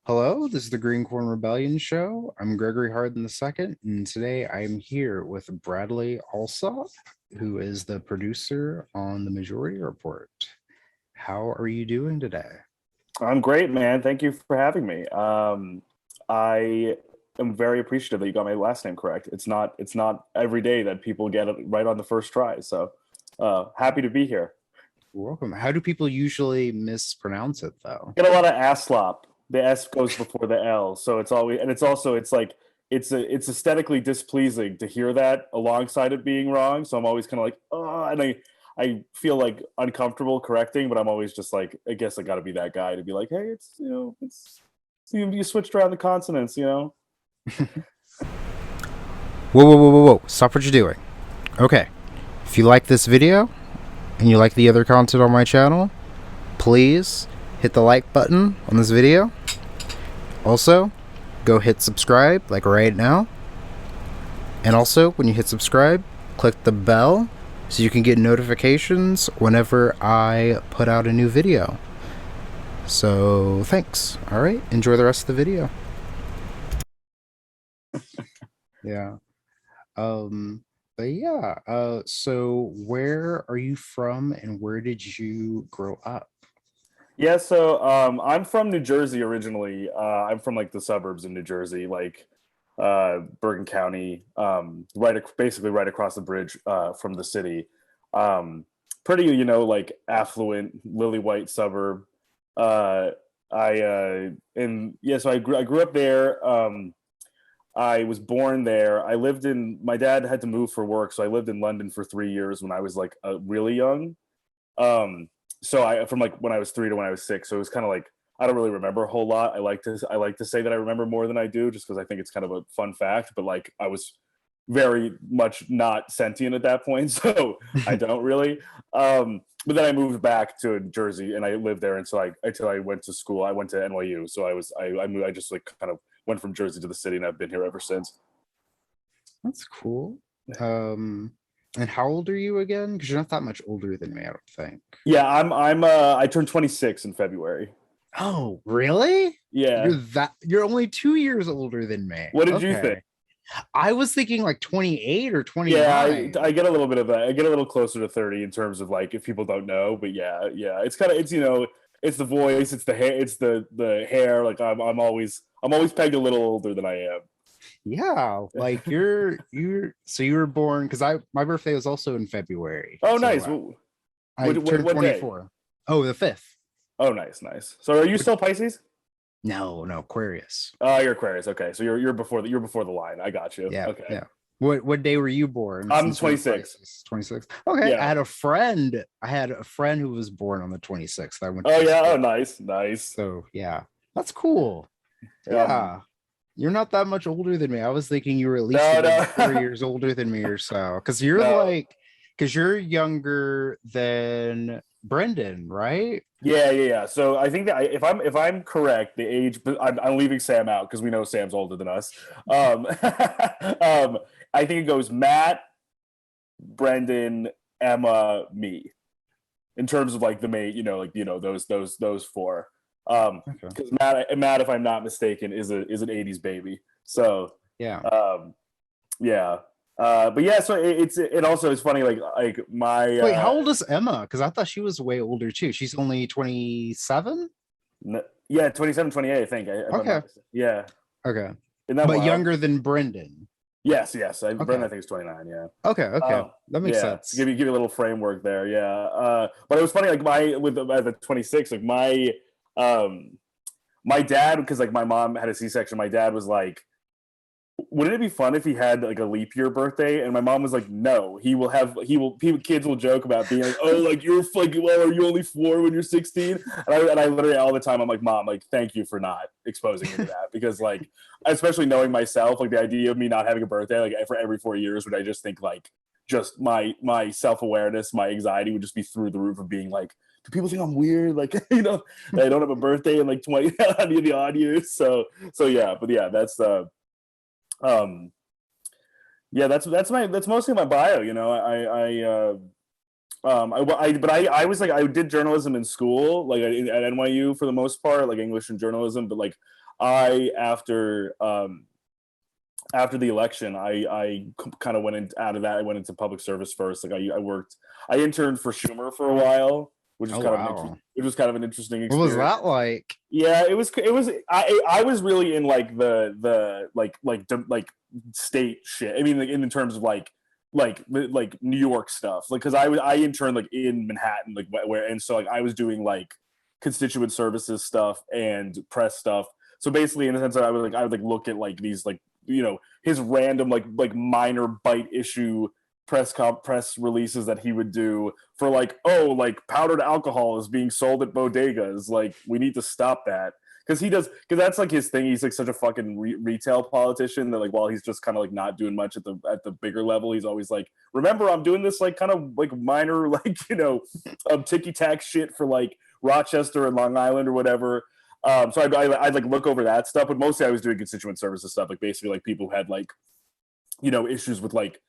Hello, this is the Green Corn Rebellion Show. I'm Gregory Harden II, and today I'm here with Bradley Alsop, who is the producer on the Majority Report. How are you doing today? I'm great, man. Thank you for having me. I am very appreciative that you got my last name correct. It's not every day that people get it right on the first try. So happy to be here. You're welcome. How do people usually mispronounce it, though? Get a lot of ass slop. The S goes before the L, so it's always and it's also it's like it's aesthetically displeasing to hear that alongside it being wrong. So I'm always kind of like, oh, and I feel like uncomfortable correcting, but I'm always just like, I guess I got to be that guy to be like, hey, it's it's you switched around the consonants. Whoa, whoa, whoa, whoa, whoa. Stop what you're doing. Okay. If you like this video and you like the other content on my channel, please hit the like button on this video. Also, go hit subscribe like right now. And also, when you hit subscribe, click the bell so you can get notifications whenever I put out a new video. So, thanks. All right, enjoy the rest of the video. Yeah. But yeah, so where are you from and where did you grow up? Yeah, so I'm from New Jersey originally. I'm from like the suburbs of New Jersey, like Bergen County, basically right across the bridge from the city. Um, Pretty, like affluent, lily white suburb. Uh, and yeah, so I grew up there. I was born there. My dad had to move for work, so I lived in London for 3 years when I was like really young. Um, so I from like when I was 3 to when I was 6. So it was kind of like I don't really remember a whole lot. I like to say that I remember more than I do, just because I think it's kind of a fun fact. But like I was very much not sentient at that point, so I don't really. But then I moved back to Jersey and I lived there until I went to school. I went to NYU, so I moved. I just like kind of went from Jersey to the city, and I've been here ever since. That's cool. Um, and how old are you again? Because you're not that much older than me, I don't think. Yeah, I turned 26 in February. Oh, really? Yeah. You're only 2 years older than me. What did you think? Okay. I was thinking like 28 or Yeah, I 29. get a little bit of that. I get a little closer to 30 in terms of like if people don't know, but yeah, yeah. It's kind of it's the voice, it's the hair, it's the hair. Like I'm always pegged a little older than I am. Yeah, like you were born because I my birthday was also in February. Oh, So nice. I turned What day? 24. Oh, the 5th. Oh, nice, nice. So are you Which still Pisces? no, Aquarius. Oh, you're Aquarius. Okay, so you're before the line. I got you. Yeah, Okay, yeah. What day were you born I'm since you're 26. Pisces? 26. Okay. Yeah. I had a friend who was born on the 26th. I went Oh to yeah. Oh, school. nice, nice. So yeah. That's cool. Um. Yeah. You're not that much older than me. I was thinking you were at least a No, good no, 4 years older than me or so. no. Because you're younger than Brendan, right? Yeah, yeah, yeah. So I think that if I'm correct, the age, but I'm leaving Sam out because we know Sam's older than us. Um, I think it goes Matt, Brendan, Emma, me in terms of like the main, those four. Okay. Because Matt, if I'm not mistaken, is an '80s baby. So Yeah. um, yeah. But yeah, so it also is funny like my Wait, how old is Emma? Because I thought she was way older too. She's only 27. yeah, 27, 28, I think. If I'm Okay. not mistaken. Yeah. Okay. Isn't that But wild? younger than Brendan. Yes, yes. Brendan, Okay. I think is 29. Yeah. Okay. That makes Yeah. To sense. give you a little framework there. Yeah. But it was funny. Like at the 26, like um my dad, because like my mom had a C-section. My dad was like, wouldn't it be fun if he had like a leap year birthday? And my mom was like, no, kids will joke about being like, oh, like you're fucking, well, are you only 4 when you're 16? And I literally all the time, I'm like, mom, like, thank you for not exposing me to that. Because like, especially knowing myself, like the idea of me not having a birthday, like for every 4 years, would I just think like, just my self-awareness, my anxiety would just be through the roof of being like, do people think I'm weird? Like, I don't have a birthday in like 20 on the odd years. So yeah, but yeah, um, yeah, that's mostly my bio. I was like, I did journalism in school, like at NYU for the most part, like English and journalism. But like, I after the election, I kind of went out of that. I went into public service first. Like I interned for Schumer for a while, which was Oh kind of wow. an interesting What was experience. that like? Yeah, I was really in like like state shit. I mean, like in terms of like New York stuff. Like because I interned like in Manhattan, like where and so like I was doing like constituent services stuff and press stuff. So basically, in the sense that I would like look at like these like his random like minor bite issue press releases that he would do for like, oh, like powdered alcohol is being sold at bodegas, like we need to stop that. Because that's like his thing. He's like such a fucking retail politician that like while he's just kind of like not doing much at the bigger level, he's always like, remember, I'm doing this like kind of like minor like ticky tack shit for like Rochester and Long Island or whatever. So I'd like look over that stuff, but mostly I was doing constituent services stuff, like basically like people who had like issues with like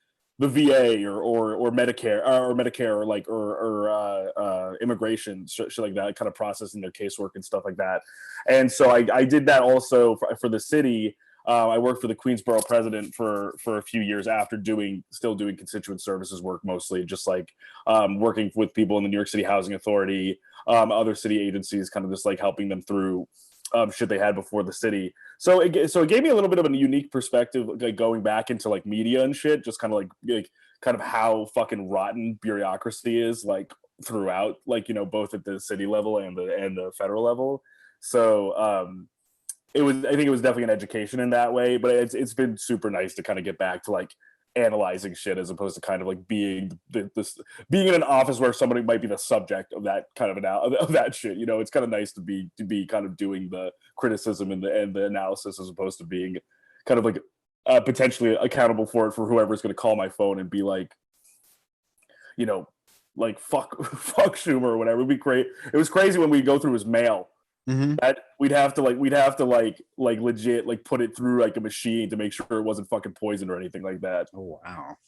the VA or Medicare or like or immigration shit like that, kind of processing their casework and stuff like that. And so I did that also for the city. I worked for the Queensborough president for a few years after still doing constituent services work, mostly just like working with people in the New York City Housing Authority, other city agencies, kind of just like helping them through shit they had before the city. So it gave me a little bit of a unique perspective, like going back into like media and shit, just kind of like kind of how fucking rotten bureaucracy is like throughout, like both at the city level and the federal level. So I think it was definitely an education in that way, but it's been super nice to kind of get back to like analyzing shit as opposed to kind of like being being in an office where somebody might be the subject of that kind of that shit. It's kind of nice to be kind of doing the criticism and the analysis as opposed to being kind of like potentially accountable for it for whoever's going to call my phone and be like, like fuck Schumer or whatever. It'd be great. It was crazy when we go through his mail. Mm-hmm. That we'd have to like legit like put it through like a machine to make sure it wasn't fucking poisoned or anything like that. Oh wow.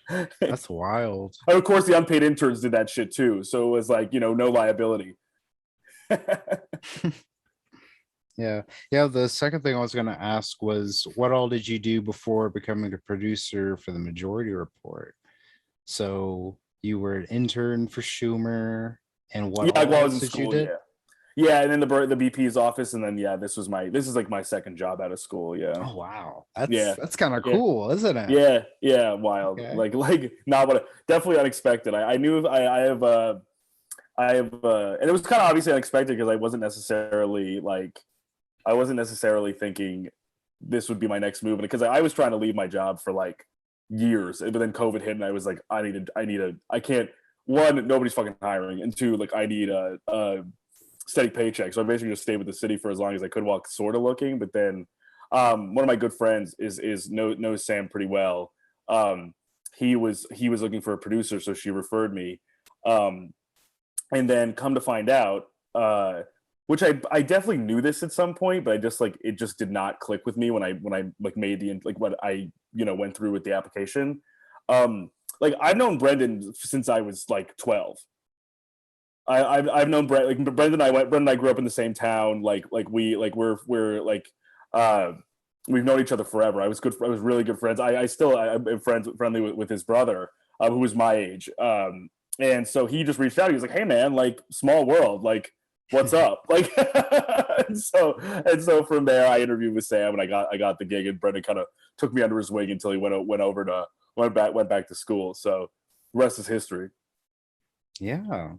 And That's wild. of course the unpaid interns did that shit too, so it was like no liability. Yeah. Yeah. The second thing I was going to ask was what all did you do before becoming a producer for the Majority Report? So you were an intern for Schumer, and what Yeah, while I was else in did you school, did? yeah, and then the BP's office, and then this is like my second job out of school. Yeah, Oh wow. That's yeah, that's kind of yeah. cool, isn't it? Yeah, wild. Okay. Like not what definitely unexpected. I knew I have and it was kind of obviously unexpected because I wasn't necessarily thinking this would be my next move, because I was trying to leave my job for like years, but then COVID hit, and I was like, I can't. One, nobody's fucking hiring, and two, like I need a steady paycheck. So I basically just stayed with the city for as long as I could while sort of looking. But then one of my good friends knows Sam pretty well. He was looking for a producer, so she referred me. And then come to find out, which I definitely knew this at some point, but I just like it just did not click with me when I like made the like when I went through with the application. Like I've known Brendan since I was like 12. I've known Brendan and I grew up in the same town. We're like we've known each other forever. I was really good friends. I'm friendly with his brother, who was my age. And so he just reached out. He was like, "Hey man, like small world, like what's up?" Like and so from there I interviewed with Sam and I got the gig, and Brendan kind of took me under his wing until he went back to school. So the rest is history. Yeah.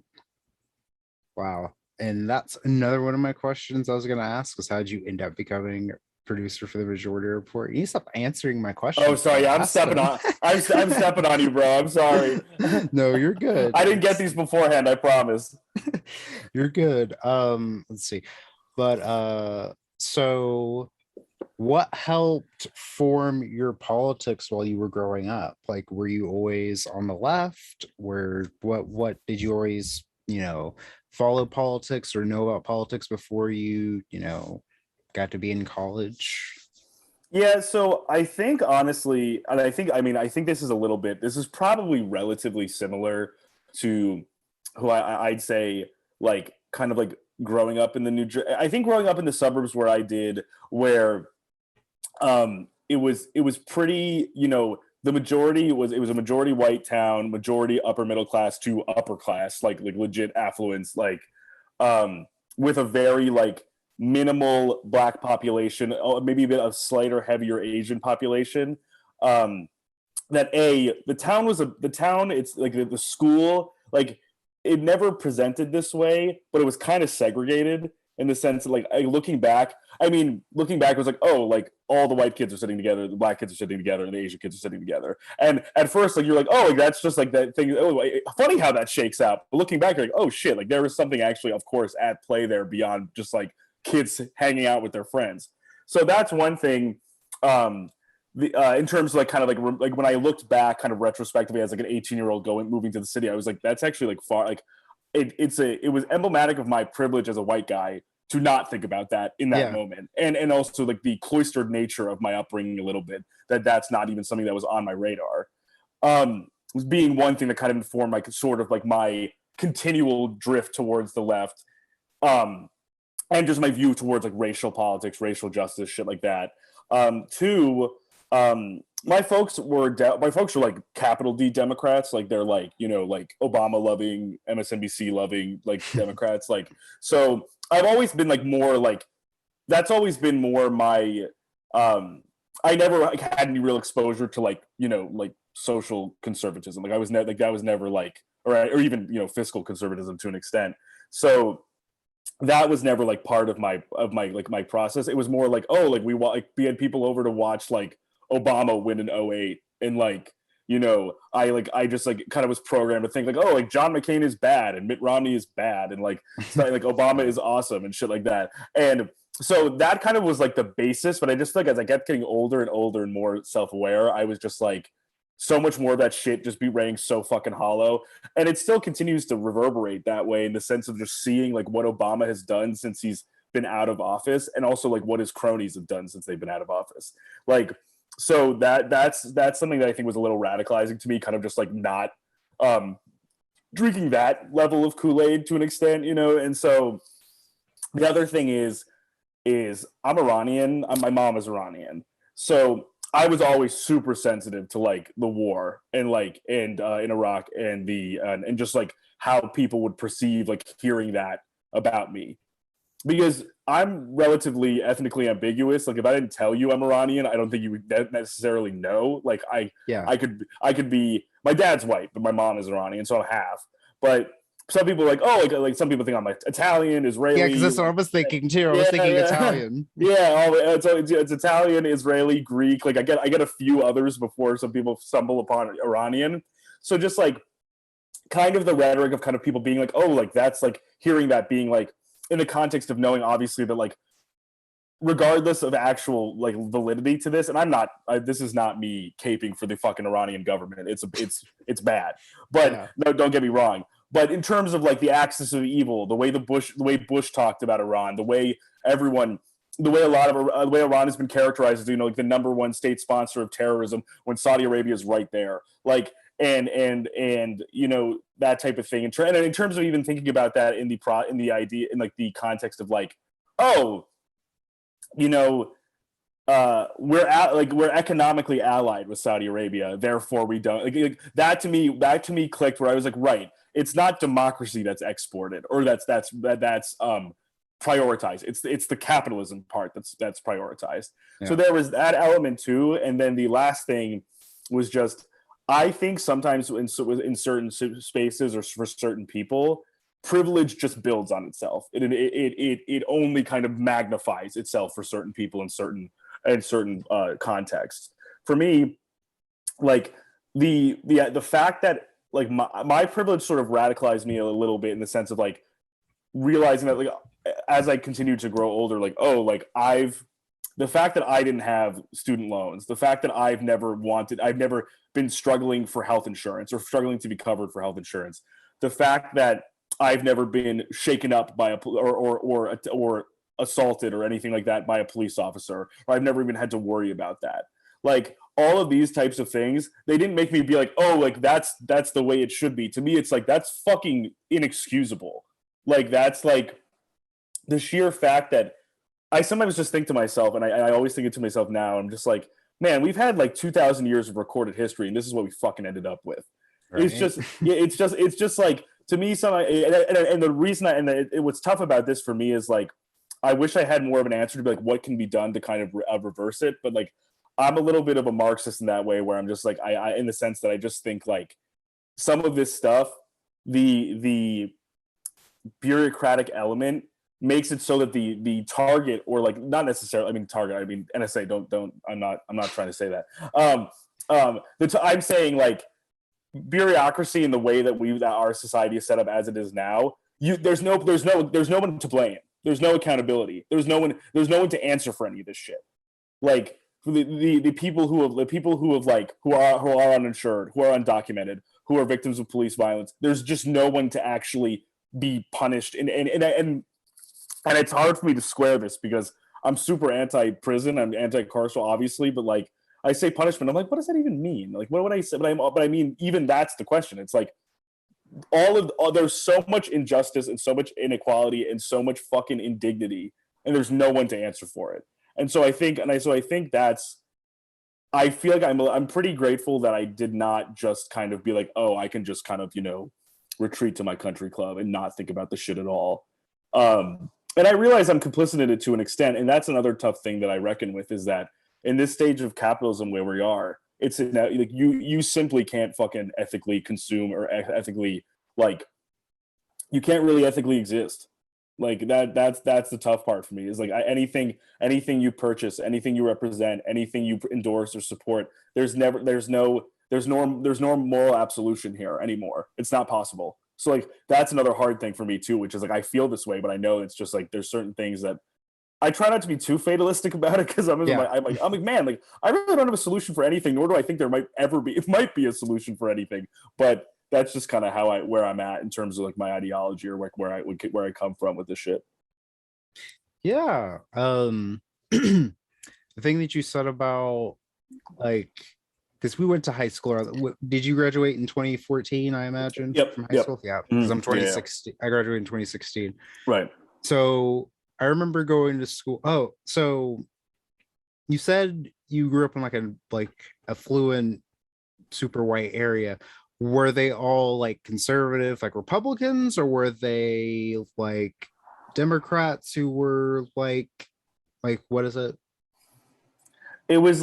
Wow. And that's another one of my questions I was going to ask was how did you end up becoming producer for the Majority Report? You need to stop answering my questions. Oh, sorry. Yeah, I'm stepping on. I'm stepping on you, bro. I'm sorry. No, you're good. I didn't get these beforehand. I promise. You're good. Let's see. But so what helped form your politics while you were growing up? Like, were you always on the left? What did you always, follow politics or know about politics before you got to be in college? Yeah, so I think honestly, and I think this is a little bit. This is probably relatively similar to who I'd say like kind of like growing up in the I think growing up in the suburbs where I did, where it was pretty, the majority was, it was a majority white town, majority upper middle class to upper class, like legit affluence, like um with a very like minimal black population, maybe a bit of slighter heavier Asian population. um that the town, it's like the school, like it never presented this way, but it was kind of segregated in the sense that, like, looking back, it was like, oh, like all the white kids are sitting together, the black kids are sitting together, and the Asian kids are sitting together. And at first, like, you're like, oh, like that's just like that thing. Oh, funny how that shakes out. But looking back, you're like, oh shit, like there was something actually, of course, at play there beyond just like kids hanging out with their friends. So that's one thing. In terms of like kind of like when I looked back kind of retrospectively as like an 18-year-old moving to the city, I was like, that's actually like far, like it was emblematic of my privilege as a white guy to not think about that in that Yeah. moment, and also like the cloistered nature of my upbringing a little bit, that's not even something that was on my radar. Was being one thing that kind of informed like sort of like my continual drift towards the left, um and just my view towards like racial politics, racial justice, shit like that. Two, my folks were like capital D Democrats, like they're like, like Obama loving, MSNBC loving, like Democrats, like. So I've always been like more like, that's always been more my. I never like had any real exposure to like, like social conservatism. Like I was never like that was never like, or even fiscal conservatism to an extent. So that was never like part of my like my process. It was more like, oh, like we had people over to watch like Obama win in '08, and like, I just like kind of was programmed to think like, oh, like John McCain is bad and Mitt Romney is bad, and like it's not like Obama is awesome and shit like that. And so that kind of was like the basis. But I just feel like as I kept getting older and older and more self-aware, I was just like, so much more of that shit just be rang so fucking hollow. And it still continues to reverberate that way, in the sense of just seeing like what Obama has done since he's been out of office, and also like what his cronies have done since they've been out of office. Like, so that's something that I think was a little radicalizing to me, kind of just like not um drinking that level of Kool-Aid to an extent, And so the other thing is I'm Iranian. My mom is Iranian, so I was always super sensitive to like the war, and like and in Iraq, and and just like how people would perceive like hearing that about me, because I'm relatively ethnically ambiguous. Like if I didn't tell you I'm Iranian, I don't think you would necessarily know. Like Yeah. I could be, my dad's white, but my mom is Iranian, so I'm half. But some people are like, oh, like some people think I'm like Italian, Yeah, because Israeli. that's what I was thinking too. I was Yeah, thinking yeah, Italian. yeah. It's Italian, Israeli, Greek. Like I get a few others before some people stumble upon Iranian. So just like kind of the rhetoric of kind of people being like, oh, like that's like hearing that being like in the context of knowing obviously that like regardless of actual like validity to this, and this is not me caping for the fucking Iranian government. It's bad, but Yeah. no, don't get me wrong. But in terms of like the axis of evil, the way Bush talked about Iran, the way everyone, the way the way Iran has been characterized as, like the number one state sponsor of terrorism, when Saudi Arabia is right there, like, and that type of thing. And in terms of even thinking about that in the idea, in like the context of like, oh, you know, we're economically allied with Saudi Arabia, therefore we don't like that. To me clicked, where I was like, right, it's not democracy that's exported, or that's prioritized. It's the capitalism part that's prioritized. So Yeah. there was that element too, and then the last thing was just, I think sometimes in certain spaces or for certain people, privilege just builds on itself. It only kind of magnifies itself for certain people in certain contexts. For me, like the fact that like my privilege sort of radicalized me a little bit, in the sense of like realizing that like as I continued to grow older, like, oh, like the fact that I didn't have student loans, the fact that I've never been struggling for health insurance or struggling to be covered for health insurance, the fact that I've never been shaken up by a or assaulted or anything like that by a police officer, or I've never even had to worry about that. Like all of these types of things, they didn't make me be like, oh, like that's the way it should be. To me, it's like that's fucking inexcusable. Like that's like the sheer fact that I sometimes just think to myself, and I always think it to myself now, I'm just like, man, we've had like 2,000 years of recorded history, and this is what we fucking ended up with. Right? It's just like, to me, and the reason what's tough about this for me is like, I wish I had more of an answer to be like, what can be done to kind of reverse it, but like, I'm a little bit of a Marxist in that way, where I'm just like, I in the sense that I just think like some of this stuff, the bureaucratic element makes it so that the target, or like not necessarily, I mean target, I mean NSA, don't I'm not trying to say that. I'm saying like bureaucracy in the way that our society is set up as it is now, there's no one to blame. There's no accountability. There's no one to answer for any of this shit. Like the people who are uninsured, who are undocumented, who are victims of police violence, there's just no one to actually be punished. And it's hard for me to square this because I'm super anti-prison, I'm anti-carceral, obviously, but like I say punishment, I'm like, what does that even mean? Like, what would I say? But I mean, even that's the question. It's like there's so much injustice and so much inequality and so much fucking indignity, and there's no one to answer for it. And so I think that's, I feel like I'm pretty grateful that I did not just kind of be like, oh, I can just kind of, retreat to my country club and not think about the shit at all. And I realize I'm complicit in it to an extent. And that's another tough thing that I reckon with, is that in this stage of capitalism where we are, it's like you simply can't fucking ethically consume or ethically, like, you can't really ethically exist. Like that's the tough part for me, is like anything you purchase, anything you represent, anything you endorse or support, there's no moral absolution here anymore. It's not possible. So like that's another hard thing for me too, which is like I feel this way, but I know it's just like there's certain things that I try not to be too fatalistic about it, because I'm like, man, like I really don't have a solution for anything, nor do I think there might ever be. It might be a solution for anything, but that's just kind of where I'm at in terms of like my ideology, or like where I come from with this shit. Yeah. The thing that you said about, like, because we went to high school. Did you graduate in 2014? I imagine. Yep. From high school. Yeah, because I'm 2016. Yeah. I graduated in 2016. Right. So I remember going to school. Oh, so you said you grew up in like a affluent, super white area. Were they all like conservative, like Republicans, or were they like Democrats who were like what is it? It was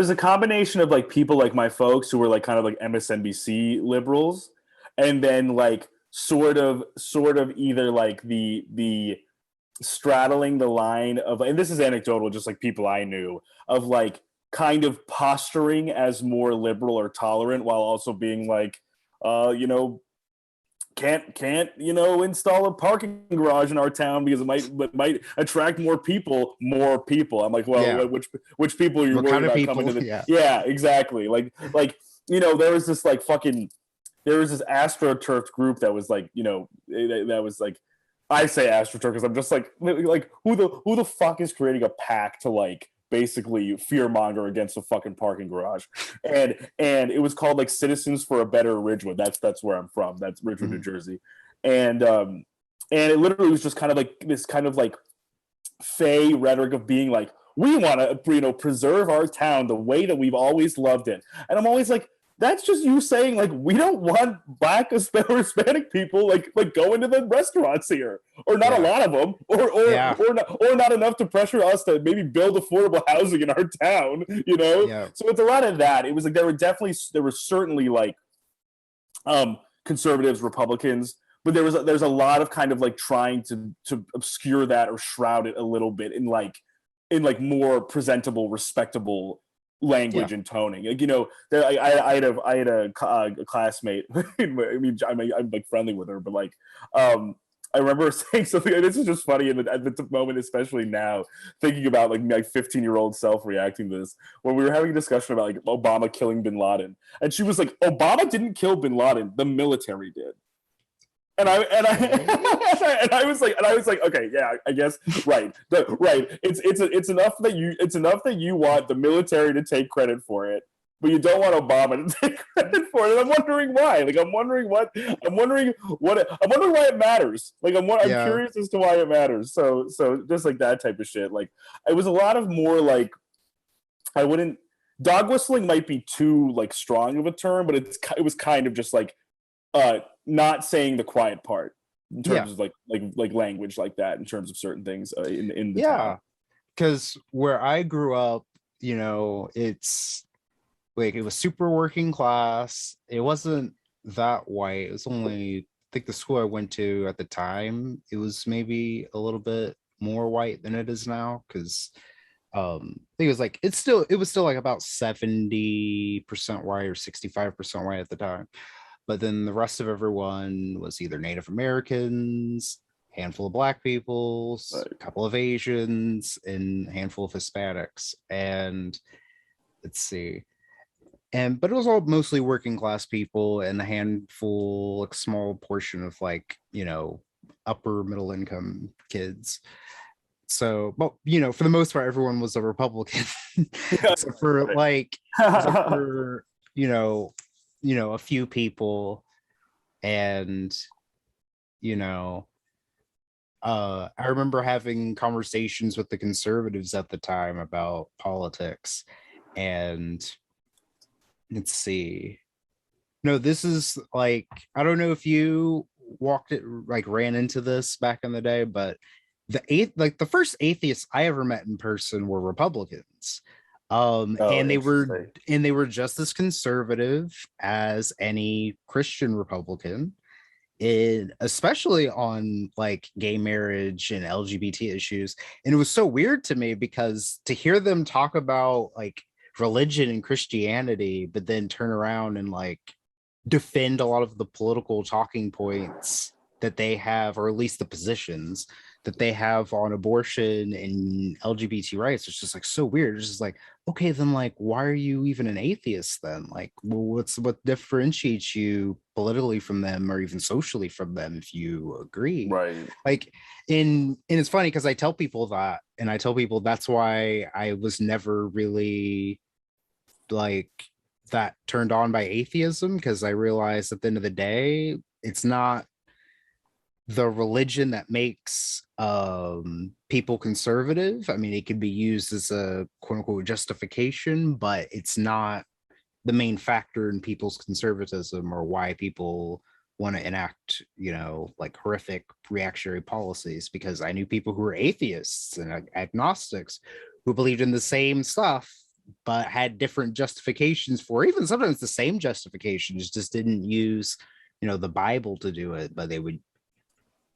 a combination of like people like my folks who were like kind of like MSNBC liberals, and then like sort of either like the straddling the line of, and this is anecdotal, just like people I knew, of like kind of posturing as more liberal or tolerant, while also being like, can't install a parking garage in our town because it might attract more people. I'm like, well, yeah. which people are you worried about coming to the? Yeah, exactly. Like there was this AstroTurf group that was like, that was like, I say AstroTurf because I'm just like who the fuck is creating a pack to like basically fearmonger against a fucking parking garage, and it was called like Citizens for a Better Ridgewood. That's where I'm from. That's Ridgewood, New Jersey, and it literally was just kind of like this kind of like fey rhetoric of being like, we want to preserve our town the way that we've always loved it, and I'm always like, that's just you saying like we don't want Black or Hispanic people like going to the restaurants here, or not a lot of them, or not enough to pressure us to maybe build affordable housing in our town. So it's a lot of that. It was like there were certainly like conservatives, Republicans, but there's a lot of kind of like trying to obscure that or shroud it a little bit in more presentable, respectable language and toning. I had a classmate. I mean, I'm like friendly with her, but like I remember saying something, and this is just funny at the moment, especially now, thinking about like my 15-year-old self reacting to this, when we were having a discussion about like Obama killing bin Laden, and she was like, Obama didn't kill bin Laden, the military did. And and I was like, okay, yeah, I guess right, right. It's enough that you want the military to take credit for it, but you don't want Obama to take credit for it. And I'm wondering why. Like, I'm wondering why it matters. Like, I'm Yeah. curious as to why it matters. So just like that type of shit. Like, it was a lot of more like, I wouldn't. Dog whistling might be too like strong of a term, but it was kind of just like not saying the quiet part in Yeah. terms of like language like that in terms of certain things in the town. Yeah. Because where I grew up, it's like it was super working class. It wasn't that white. It was only, I think the school I went to at the time, it was maybe a little bit more white than it is now. Because I think it was still like about 70% white or 65% white at the time. But then the rest of everyone was either Native Americans, handful of black people, a couple of Asians, and a handful of Hispanics. And let's see. But it was all mostly working class people and a handful, like small portion of like, upper middle income kids. So, but for the most part, everyone was a Republican, except for like, except for a few people, and you know, I remember having conversations with the conservatives at the time about politics, and let's see. No, this is like, I don't know if you ran into this back in the day, but the first atheists I ever met in person were Republicans. And they were just as conservative as any Christian Republican, especially on like gay marriage and LGBT issues. And it was so weird to me because to hear them talk about like religion and Christianity, but then turn around and like defend a lot of the political talking points that they have, or at least the positions that they have on abortion and LGBT rights. It's just like so weird. It's just like, okay, then like, why are you even an atheist then? Like, well, what differentiates you politically from them or even socially from them if you agree? Right. Like, and it's funny because I tell people that, and I tell people that's why I was never really like that turned on by atheism, because I realized at the end of the day, it's not the religion that makes people conservative. I mean, it can be used as a quote unquote justification, but it's not the main factor in people's conservatism or why people want to enact, like horrific reactionary policies. Because I knew people who were atheists and agnostics who believed in the same stuff but had different justifications for, even sometimes the same justifications, just didn't use the Bible to do it, but they would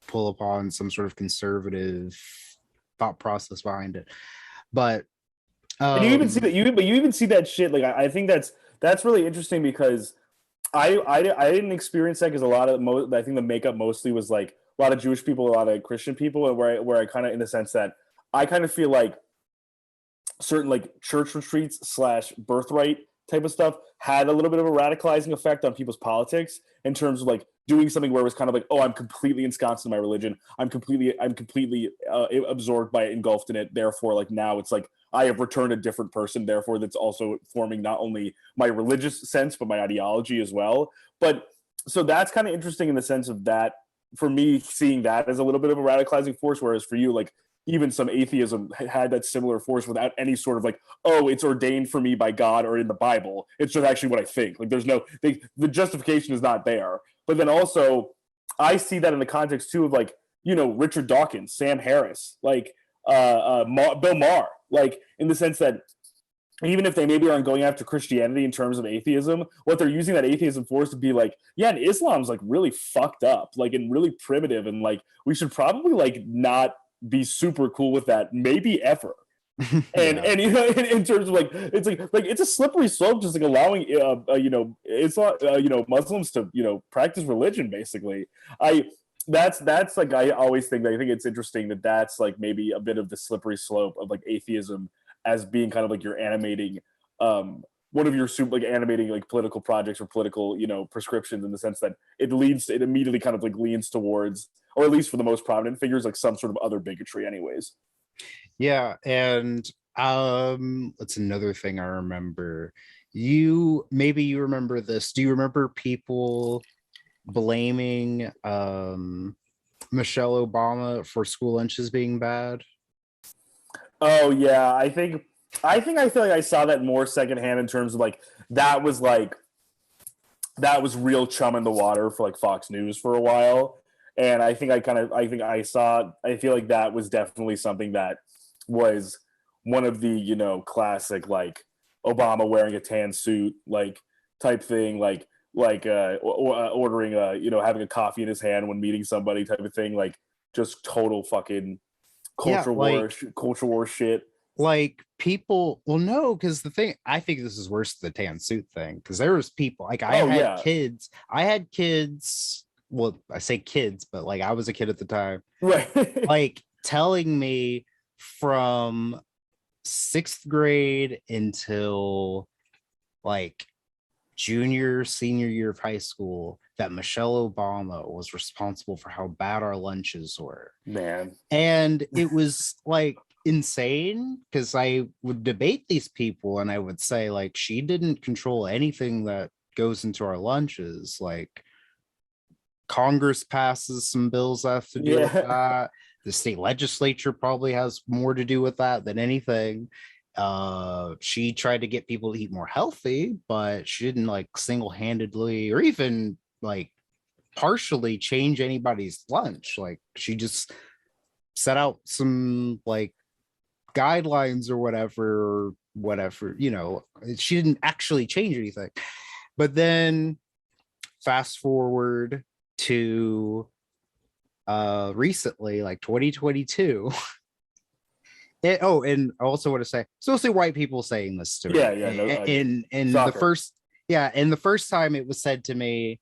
pull upon some sort of conservative thought process behind it. But and you even see that you even see that shit. Like, I think that's really interesting because I didn't experience that, because I think the makeup mostly was like a lot of Jewish people, a lot of Christian people, and where I kind of, in the sense that I kind of feel like certain like church retreats / birthright type of stuff had a little bit of a radicalizing effect on people's politics, in terms of like doing something where it was kind of like, oh, I'm completely ensconced in my religion, I'm completely absorbed by it, engulfed in it, therefore like now it's like I have returned a different person, therefore that's also forming not only my religious sense but my ideology as well. But so that's kind of interesting in the sense of that, for me, seeing that as a little bit of a radicalizing force, whereas for you, like, even some atheism had that similar force without any sort of like, oh, it's ordained for me by God or in the Bible. It's just actually what I think. Like, there's the justification is not there. But then also, I see that in the context too of like, Richard Dawkins, Sam Harris, like Bill Maher, like, in the sense that even if they maybe aren't going after Christianity in terms of atheism, what they're using that atheism for is to be like, yeah, and Islam's like really fucked up, like, and really primitive, and like we should probably like not be super cool with that, maybe ever. And yeah. In terms of like, it's like it's a slippery slope, just like allowing Islam, Muslims to practice religion, basically. That's like, I always think that, I think it's interesting that that's like maybe a bit of the slippery slope of like atheism as being kind of like your animating one of your like animating like political projects or political prescriptions, in the sense that it immediately kind of like leans towards or at least for the most prominent figures, like some sort of other bigotry, anyways. Yeah, and that's another thing I remember. Maybe you remember this. Do you remember people blaming Michelle Obama for school lunches being bad? Oh yeah, I feel like I saw that more secondhand in terms of like that was real chum in the water for like Fox News for a while. And I feel like that was definitely something that was one of the, classic like Obama wearing a tan suit, like type thing, ordering having a coffee in his hand when meeting somebody type of thing, like just total fucking Yeah, culture war shit. like people, well, no, because the thing, I think this is worse than the tan suit thing, because there was people like Oh yeah. I had kids, well, I say kids, but like I was a kid at the time, Right. like telling me from sixth grade until like junior, senior year of high school that Michelle Obama was responsible for how bad our lunches were. Man. And it was like insane because I would debate these people and I would say, like, she didn't control anything that goes into our lunches. Like, Congress passes some bills that have to do with Yeah. that. The state legislature probably has more to do with that than anything. She tried to get people to eat more healthy, but she didn't like single-handedly or even like partially change anybody's lunch. Like, she just set out some like guidelines or whatever, she didn't actually change anything. But then fast forward to recently, like 2022. And I also want to say, it's mostly white people saying this to me. Yeah. No, in the first time it was said to me,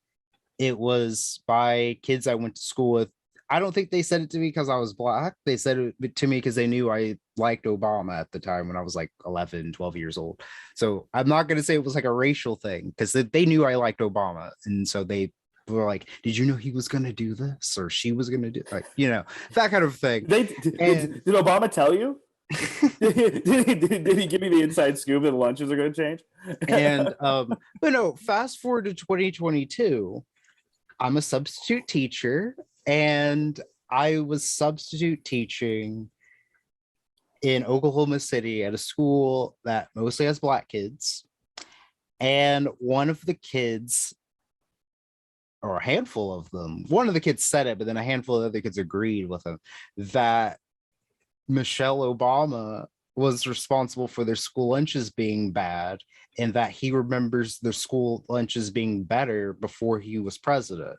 it was by kids I went to school with. I don't think they said it to me because I was black. They said it to me because they knew I liked Obama at the time when I was like 11, 12 years old. So I'm not going to say it was like a racial thing because they knew I liked Obama. And so they were like, did you know he was going to do this or she was going to do, like, that kind of thing. Did Obama tell you? did he give you the inside scoop that the lunches are going to change? And but no, fast forward to 2022. I'm a substitute teacher, and I was substitute teaching in Oklahoma City at a school that mostly has black kids. And one of the kids, or a handful of them, one of the kids said it, but then a handful of other kids agreed with him that Michelle Obama was responsible for their school lunches being bad and that he remembers their school lunches being better before he was president.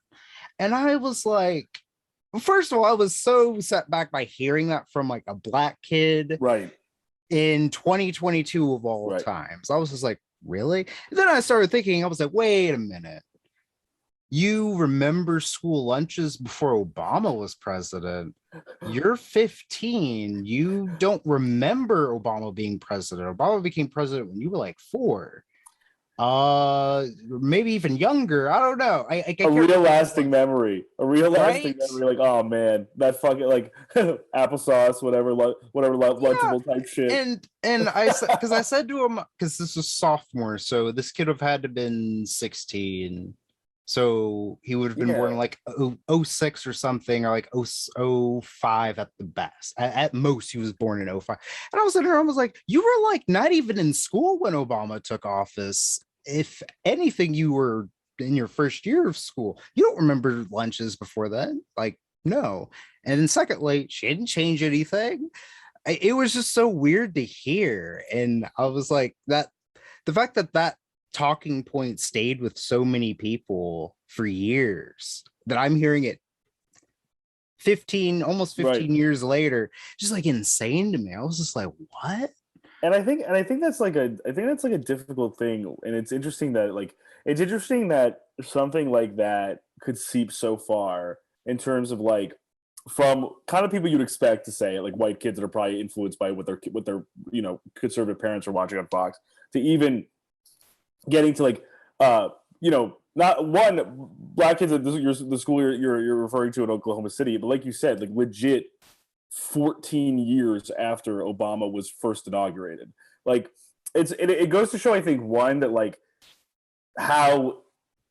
And I was like, first of all, I was so set back by hearing that from like a black kid, right, in 2022 of all times. I was just like, really? And then I started thinking, I was like, wait a minute. You remember school lunches before Obama was president. You're 15. You don't remember Obama being president. Obama became president when you were like 4. Maybe even younger. I don't know. I a real lasting memory. A real lasting memory. Like, oh man, that fucking like applesauce, whatever lunchable type shit. And I said, because I said to him, because this was sophomore, so this kid would have had to been 16. So he would have been born like 06 or something, or like 05 at the best. At most, he was born in 05. And I was sitting there, I was like, you were like not even in school when Obama took office. If anything, you were in your first year of school. You don't remember lunches before then? Like, no. And then secondly, she didn't change anything. It was just so weird to hear. And I was like, the fact that talking point stayed with so many people for years, that I'm hearing it almost 15 years later, just like insane to me. I was just like, what? And I think that's like a difficult thing. And it's interesting that something like that could seep so far in terms of like from kind of people you'd expect to say, like white kids that are probably influenced by what their conservative parents are watching on Fox, to even getting to like not one black kids at the school you're referring to in Oklahoma City, but like you said, like legit 14 years after Obama was first inaugurated. Like it goes to show, I think, one, that like how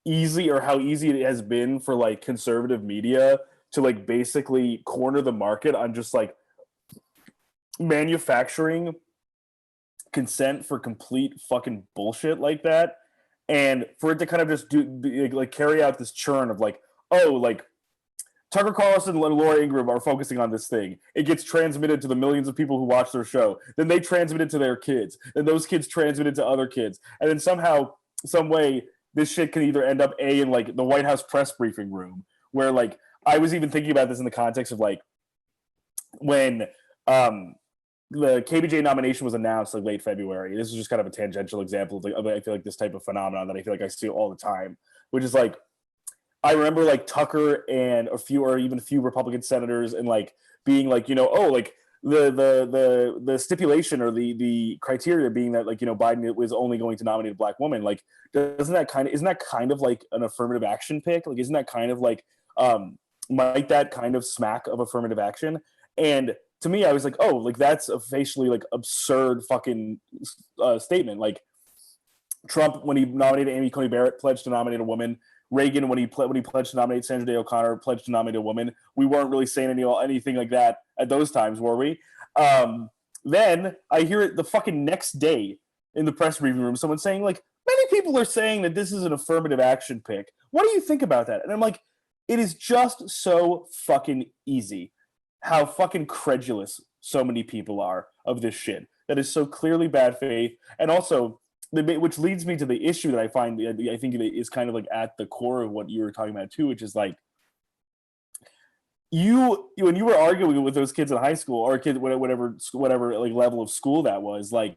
how easy it has been for like conservative media to like basically corner the market on just like manufacturing consent for complete fucking bullshit like that, and for it to kind of just like carry out this churn of like, oh, like Tucker Carlson and Laura Ingraham are focusing on this thing. It gets transmitted to the millions of people who watch their show. Then they transmit it to their kids. And those kids transmit it to other kids. And then somehow, some way, this shit can either end up in like the White House press briefing room, where like I was even thinking about this in the context of like when the KBJ nomination was announced like late February. This is just kind of a tangential example of, like, I feel like this type of phenomenon that I feel like I see all the time, which is like I remember like Tucker and a few Republican senators and like being like, oh, like the stipulation or the criteria being that like, Biden was only going to nominate a black woman. Like, isn't that kind of like an affirmative action pick? Like, isn't that kind of like might that kind of smack of affirmative action? And to me, I was like, oh, like that's a facially like absurd fucking statement. Like Trump, when he nominated Amy Coney Barrett, pledged to nominate a woman. Reagan, when he pledged to nominate Sandra Day O'Connor, pledged to nominate a woman. We weren't really saying anything like that at those times, were we? Then I hear it the fucking next day in the press briefing room, someone saying like, many people are saying that this is an affirmative action pick. What do you think about that? And I'm like, it is just so fucking easy how fucking credulous so many people are of this shit. That is so clearly bad faith, and also which leads me to the issue that I find, I think is kind of like at the core of what you were talking about too, which is like when you were arguing with those kids in high school or kids whatever like level of school that was, like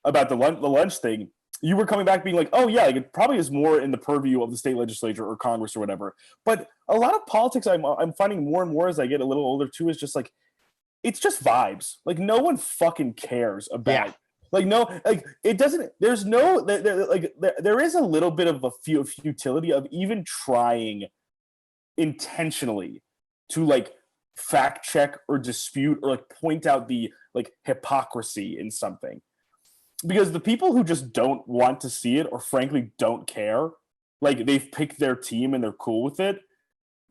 about the lunch thing, you were coming back being like, oh yeah, like it probably is more in the purview of the state legislature or Congress or whatever. But a lot of politics I'm finding more and more as I get a little older too is just like, it's just vibes. Like no one fucking cares about like no, like it doesn't. There's no there is a little bit of a futility of even trying intentionally to like fact check or dispute or like point out the like hypocrisy in something, because the people who just don't want to see it or frankly don't care, like they've picked their team and they're cool with it.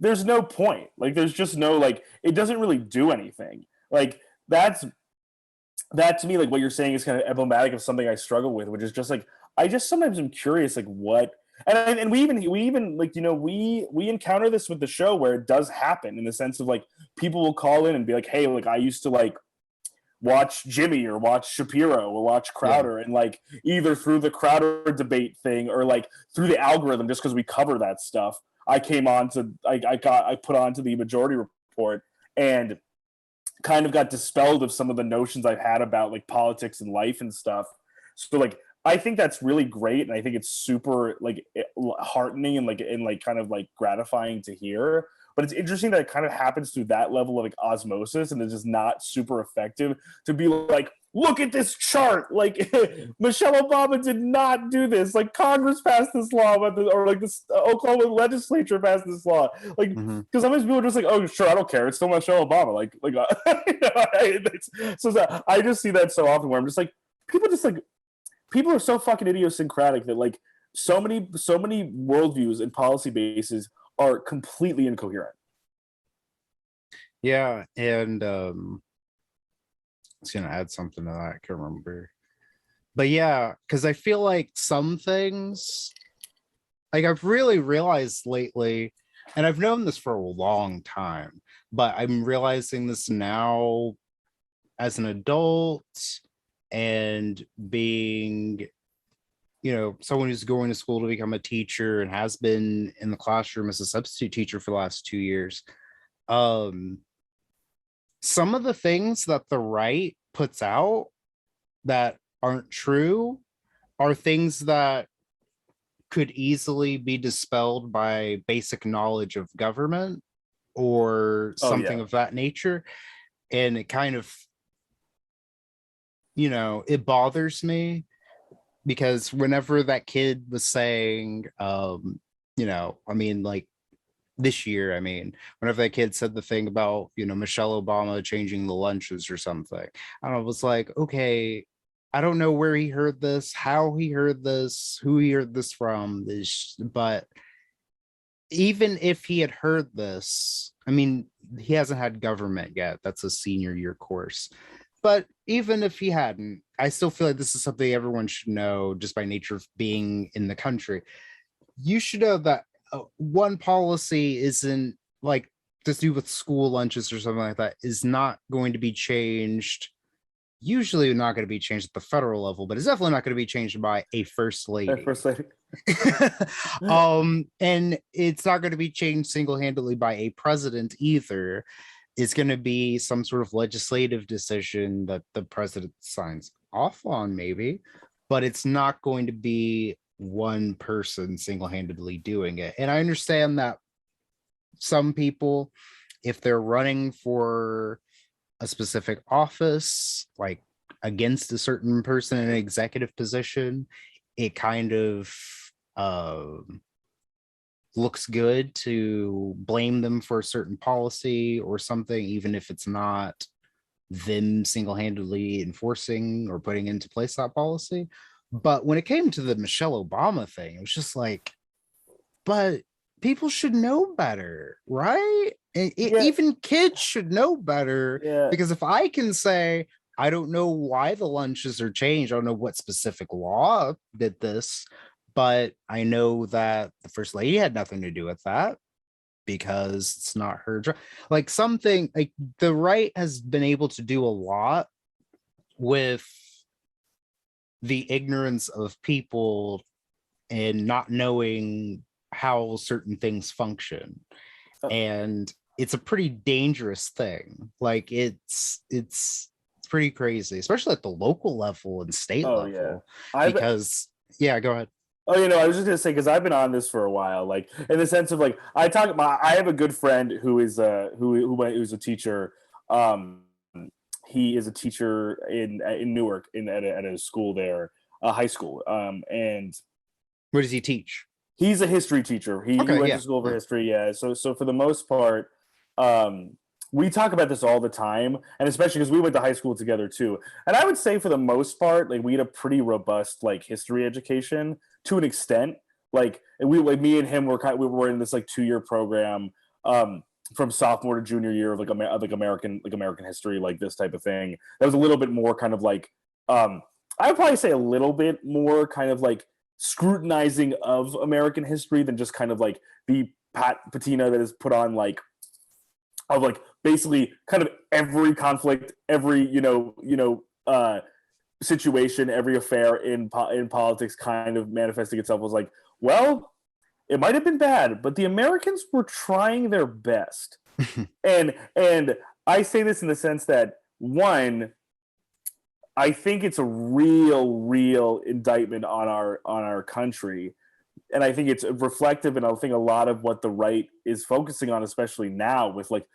There's no point. Like there's just no like it doesn't really do anything. Like that to me, like what you're saying is kind of emblematic of something I struggle with, which is just like I just sometimes am curious, like what, and we even like we encounter this with the show where it does happen in the sense of like people will call in and be like, hey, like I used to like watch Jimmy or watch Shapiro or watch Crowder, and like either through the Crowder debate thing or like through the algorithm, just because we cover that stuff, I put onto the Majority Report and kind of got dispelled of some of the notions I've had about like politics and life and stuff. So like I think that's really great, and I think it's super like heartening and like kind of like gratifying to hear. But it's interesting that it kind of happens through that level of like osmosis, and it's just not super effective to be like, look at this chart. Like Michelle Obama did not do this. Like Congress passed this law about this, or like this Oklahoma legislature passed this law. Like because sometimes people are just like, oh sure, I don't care. It's still Michelle Obama. Like so I just see that so often where I'm just like people are so fucking idiosyncratic that like so many worldviews and policy bases are completely incoherent. Yeah, and I was gonna add something to that. I can't remember, but yeah, because I feel like some things, like I've really realized lately, and I've known this for a long time, but I'm realizing this now as an adult and being, someone who's going to school to become a teacher and has been in the classroom as a substitute teacher for the last 2 years. Some of the things that the right puts out that aren't true are things that could easily be dispelled by basic knowledge of government or something of that nature. And it kind of, it bothers me because whenever that kid was saying, I mean, like this year, I mean, whenever that kid said the thing about, Michelle Obama changing the lunches or something, and I was like, okay, I don't know where he heard this, how he heard this, who he heard this from, but even if he had heard this, I mean, he hasn't had government yet. That's a senior year course. But even if he hadn't, I still feel like this is something everyone should know just by nature of being in the country. You should know that one policy isn't like to do with school lunches or something like that is not going to be changed. Usually not going to be changed at the federal level, but it's definitely not going to be changed by a first lady. First lady. And it's not going to be changed single-handedly by a president either. It's going to be some sort of legislative decision that the president signs off on, maybe, but it's not going to be one person single-handedly doing it. And I understand that some people, if they're running for a specific office, like against a certain person in an executive position, it kind of looks good to blame them for a certain policy or something, even if it's not them single-handedly enforcing or putting into place that policy. But when it came to the Michelle Obama thing, it was just like, but people should know better, right? Yeah. Even kids should know better. Yeah. Because if I can say, I don't know why the lunches are changed, I don't know what specific law did this, but I know that the first lady had nothing to do with that because it's not her job. Like something like the right has been able to do a lot with the ignorance of people and not knowing how certain things function. And it's a pretty dangerous thing. Like it's pretty crazy, especially at the local level and state level. Yeah. Because yeah, go ahead. Oh, I was just gonna say, because I've been on this for a while, like in the sense of like I have a good friend who is who's a teacher. He is a teacher in Newark at a school there, a high school. And what does he teach? He's a history teacher. He went to school for history. Yeah. So for the most part, we talk about this all the time, and especially because we went to high school together too. And I would say for the most part, like we had a pretty robust like history education to an extent. Like me and him we were in this like 2-year program from sophomore to junior year of like American history, like this type of thing. That was a little bit more kind of like I would probably say a little bit more kind of like scrutinizing of American history than just kind of like the patina that is put on like of like basically kind of every conflict, every situation, every affair in politics kind of manifesting itself was like, well, it might have been bad, but the Americans were trying their best. and I say this in the sense that, one, I think it's a real indictment on our country. And I think it's reflective, and I think a lot of what the right is focusing on, especially now with like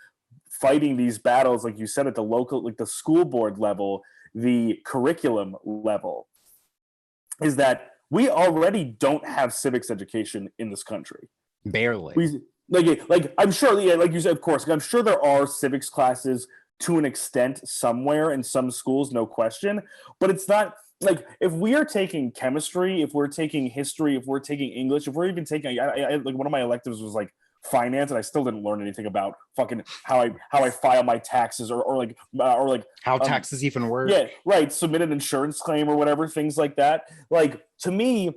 fighting these battles, like you said, at the local, like the school board level, the curriculum level, is that we already don't have civics education in this country. Barely. Like I'm sure, yeah, like you said, of course, I'm sure there are civics classes to an extent somewhere in some schools, no question. But it's not like if we are taking chemistry, if we're taking history, if we're taking English, if we're even taking, like one of my electives was like finance, and I still didn't learn anything about fucking how I file my taxes or like how taxes even work. Yeah, right. Submit an insurance claim or whatever, things like that. Like to me,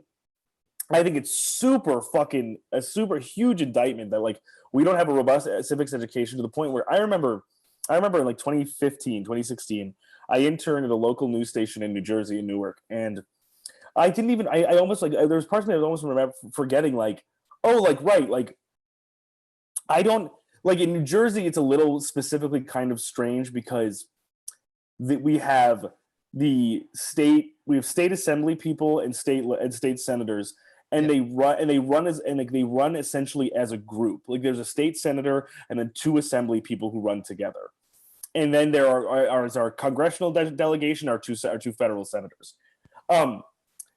I think it's a super huge indictment that like we don't have a robust civics education to the point where I remember in like 2015, 2016, I interned at a local news station in New Jersey, in Newark, and I didn't even I almost like there was parts of me I was almost remember forgetting like, oh, like right, like I don't like in New Jersey it's a little specifically kind of strange because we have state assembly people and state senators, and they run essentially as a group. Like there's a state senator and then 2 assembly people who run together, and then there are our congressional delegation, our two federal senators.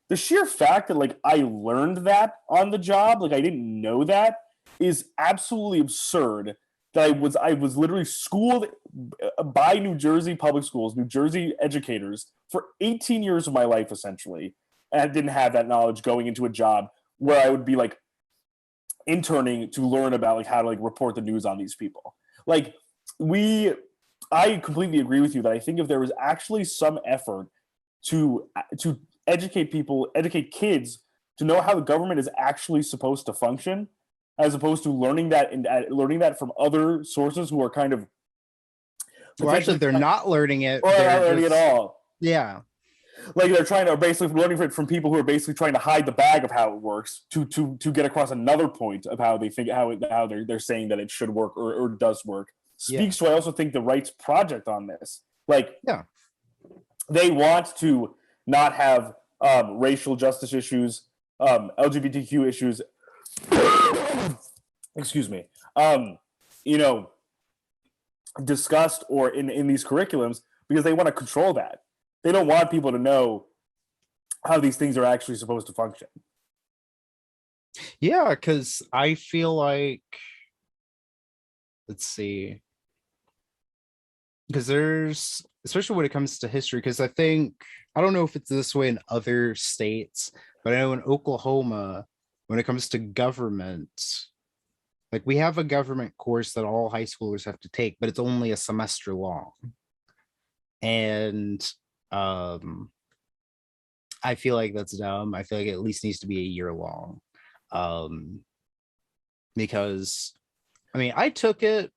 the sheer fact that like I learned that on the job, like I didn't know that, is absolutely absurd. That I was literally schooled by New Jersey public schools, New Jersey educators for 18 years of my life essentially, and I didn't have that knowledge going into a job where I would be like interning to learn about like how to like report the news on these people. Like we I completely agree with you that I think if there was actually some effort to educate people, educate kids to know how the government is actually supposed to function, as opposed to learning that and learning that from other sources who are kind of Well, actually, potentially they're not learning it. or They're not learning at just, all. yeah. Like they're trying to basically learning it from people who are basically trying to hide the bag of how it works to get across another point of how they think how they're saying that it should work or does work. Yeah. Speaks to I also think the Rights Project on this. Like Yeah. they want to not have racial justice issues, LGBTQ issues. Excuse me. You know, discussed or in these curriculums because they want to control that. They don't want people to know how these things are actually supposed to function. Yeah, because I feel like, let's see, because there's, especially when it comes to history, because I don't know if it's this way in other states, but I know in Oklahoma, when it comes to government, like we have a government course that all high schoolers have to take, but it's only a semester long. And I feel like that's dumb. I feel like it at least needs to be a year long. Because I mean, I took it,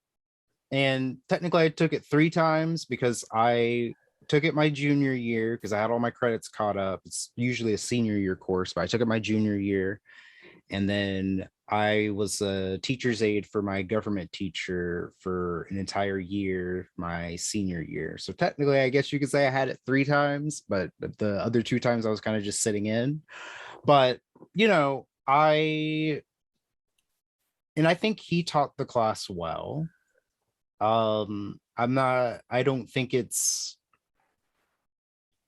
and technically I took it 3 times because I took it my junior year because I had all my credits caught up. It's usually a senior year course, but I took it my junior year. And then I was a teacher's aide for my government teacher for an entire year, my senior year. So technically, I guess you could say I had it 3 times, but the other 2 times I was kind of just sitting in. But, you know, I think he taught the class well. I don't think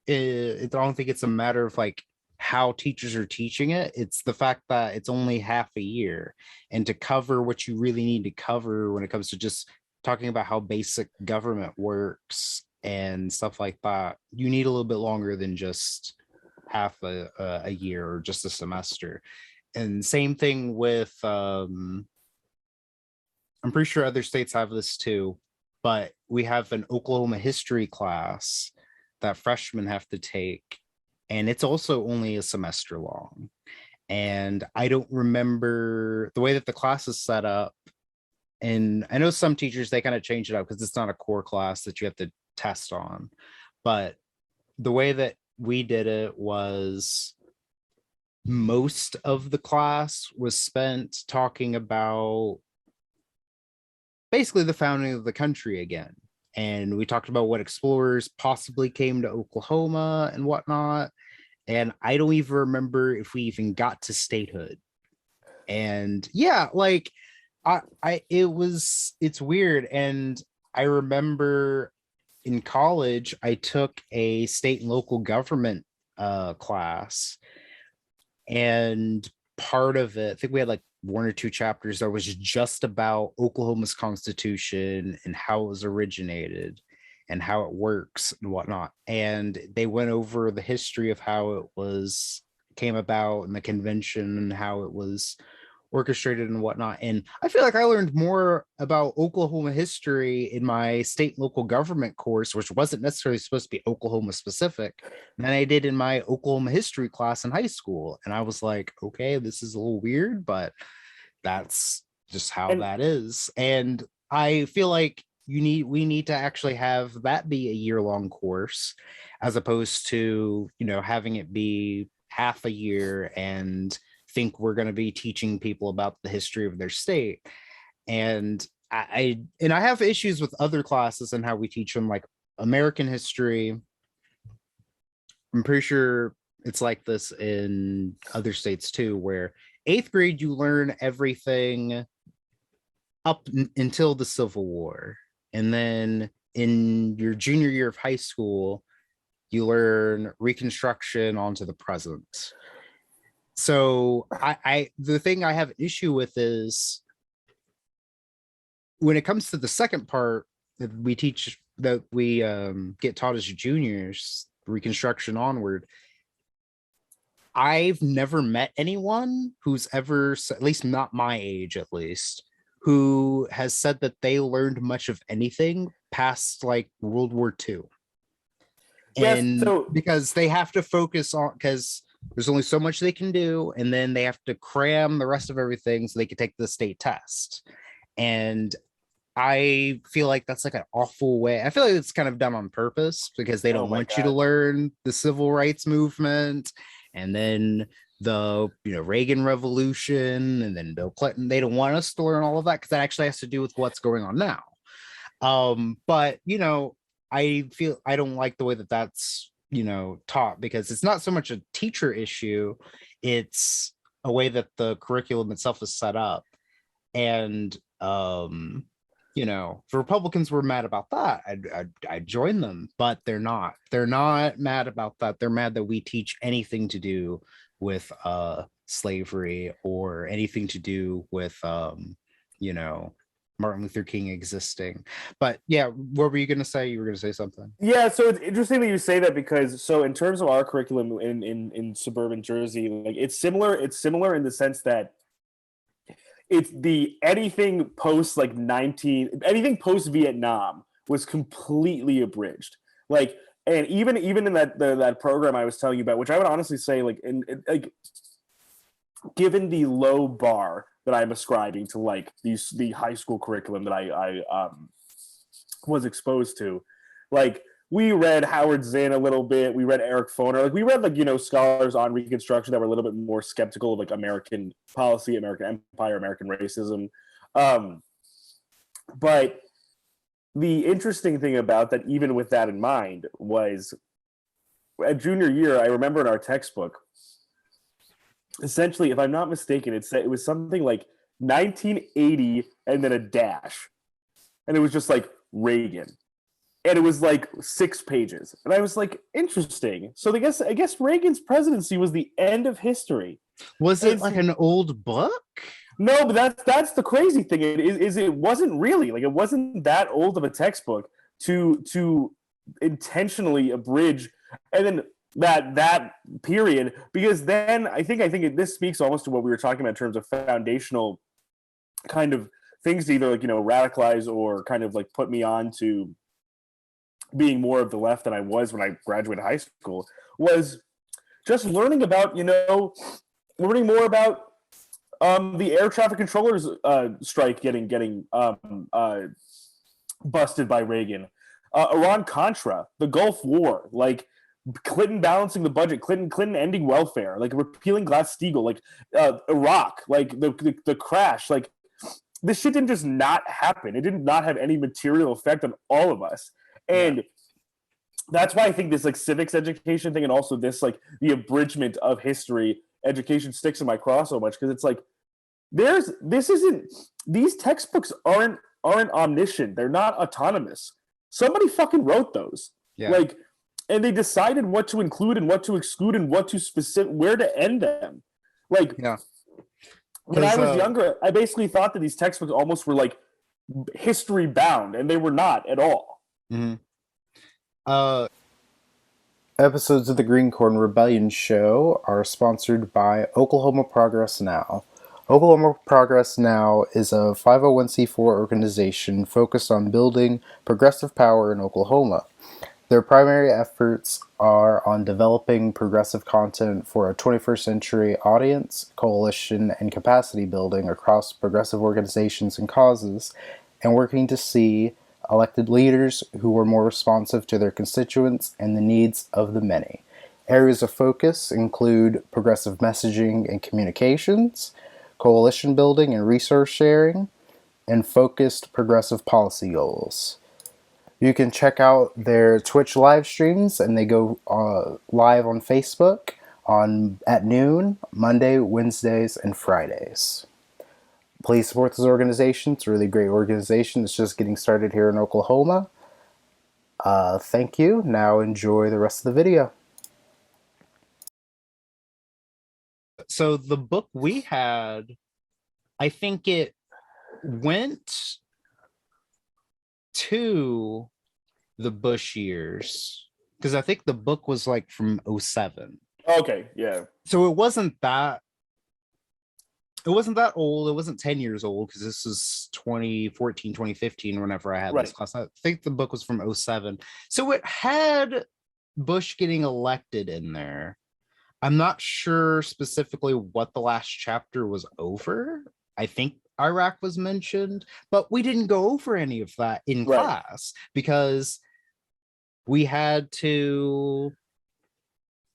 I don't think it's a matter of like how teachers are teaching it. It's the fact that it's only half a year, and to cover what you really need to cover when it comes to just talking about how basic government works and stuff like that, you need a little bit longer than just half a year or just a semester. And same thing with I'm pretty sure other states have this too, but we have an Oklahoma history class that freshmen have to take, and it's also only a semester long. And I don't remember the way that the class is set up. And I know some teachers, they kind of change it up because it's not a core class that you have to test on. But the way that we did it was most of the class was spent talking about basically the founding of the country again. And we talked about what explorers possibly came to Oklahoma and whatnot. And I don't even remember if we even got to statehood. And yeah, like it's weird. And I remember in college, I took a state and local government class, and part of it, I think we had like 1 or 2 chapters that was just about Oklahoma's constitution and how it was originated and how it works and whatnot. And they went over the history of how it was came about and the convention and how it was orchestrated and whatnot. And I feel like I learned more about Oklahoma history in my state and local government course, which wasn't necessarily supposed to be Oklahoma specific, than I did in my Oklahoma history class in high school. And I was like, okay, this is a little weird, but that's just how that is. And I feel like we need to actually have that be a year-long course, as opposed to, you know, having it be half a year and think we're going to be teaching people about the history of their state. And I have issues with other classes and how we teach them, like American history. I'm pretty sure it's like this in other states too, where 8th grade you learn everything up until the Civil War, and then in your junior year of high school you learn Reconstruction onto the present. So the thing I have an issue with is when it comes to the second part that we get taught as juniors, Reconstruction onward. I've never met anyone who's ever, at least not my age at least, who has said that they learned much of anything past like World War II. Yes, And so because they have to focus on, because there's only so much they can do, and then they have to cram the rest of everything so they can take the state test. And I feel like that's like an awful way. I feel like it's kind of done on purpose because they oh don't my want you to God. learn the civil rights movement and then the Reagan Revolution and then Bill Clinton. They don't want us to learn all of that because that actually has to do with what's going on now. But I feel I don't like the way that that's taught, because it's not so much a teacher issue, it's a way that the curriculum itself is set up. And if Republicans were mad about that, I'd join them, but they're not. They're not mad about that. They're mad that we teach anything to do with slavery or anything to do with Martin Luther King existing. But yeah, what were you going to say? You were going to say something. Yeah, so it's interesting that you say that, because so in terms of our curriculum in suburban Jersey, like it's similar. It's similar in the sense that it's the anything post anything post Vietnam was completely abridged. Like, and even in that program I was telling you about, which I would honestly say, like, like, given the low bar that I'm ascribing to like the high school curriculum that I was exposed to, like, we read Howard Zinn a little bit. We read Eric Foner. Like, we read scholars on Reconstruction that were a little bit more skeptical of like American policy, American empire, American racism. But the interesting thing about that, even with that in mind, was at junior year, I remember in our textbook, essentially, if I'm not mistaken, it was something like 1980 and then a dash. And it was just like Reagan. And it was like 6 pages. And I was like, interesting. So I guess Reagan's presidency was the end of history. Was it like an old book? No, but that's the crazy thing. It wasn't really, like, it wasn't that old of a textbook to intentionally abridge and then that period, because then I think this speaks almost to what we were talking about in terms of foundational kind of things to either radicalize or kind of like put me on to being more of the left than I was when I graduated high school, was just learning about learning more about the air traffic controllers strike getting busted by Reagan, Iran-Contra, the Gulf War, like Clinton balancing the budget, Clinton ending welfare, like repealing Glass-Steagall, like Iraq, like the crash, like this shit didn't just not happen. It did not have any material effect on all of us. And that's why I think this like civics education thing and also this like the abridgment of history education sticks in my craw so much, because it's like these textbooks aren't omniscient. They're not autonomous. Somebody fucking wrote those. Yeah. Like, and they decided what to include and what to exclude and what to where to end them. Like, yeah. When I was younger, I basically thought that these textbooks almost were like history bound, and they were not at all. Mm-hmm. Episodes of the Green Corn Rebellion Show are sponsored by Oklahoma Progress Now. Oklahoma Progress Now is a 501c4 organization focused on building progressive power in Oklahoma. Their primary efforts are on developing progressive content for a 21st century audience, coalition, and capacity building across progressive organizations and causes, and working to see elected leaders who are more responsive to their constituents and the needs of the many. Areas of focus include progressive messaging and communications, coalition building and resource sharing, and focused progressive policy goals. You can check out their Twitch live streams, and they go live on Facebook at noon, Monday, Wednesdays, and Fridays. Please support this organization. It's a really great organization. It's just getting started here in Oklahoma. Thank you. Now enjoy the rest of the video. So the book we had, I think it went to the Bush years because I think the book was like from 07. Okay, yeah. So it wasn't that old. It wasn't 10 years old because this is 2014, 2015 whenever I had this Right. class. I think the book was from 07. So it had Bush getting elected in there. I'm not sure specifically what the last chapter was over. I think Iraq was mentioned, but we didn't go over any of that in Right. class because we had to,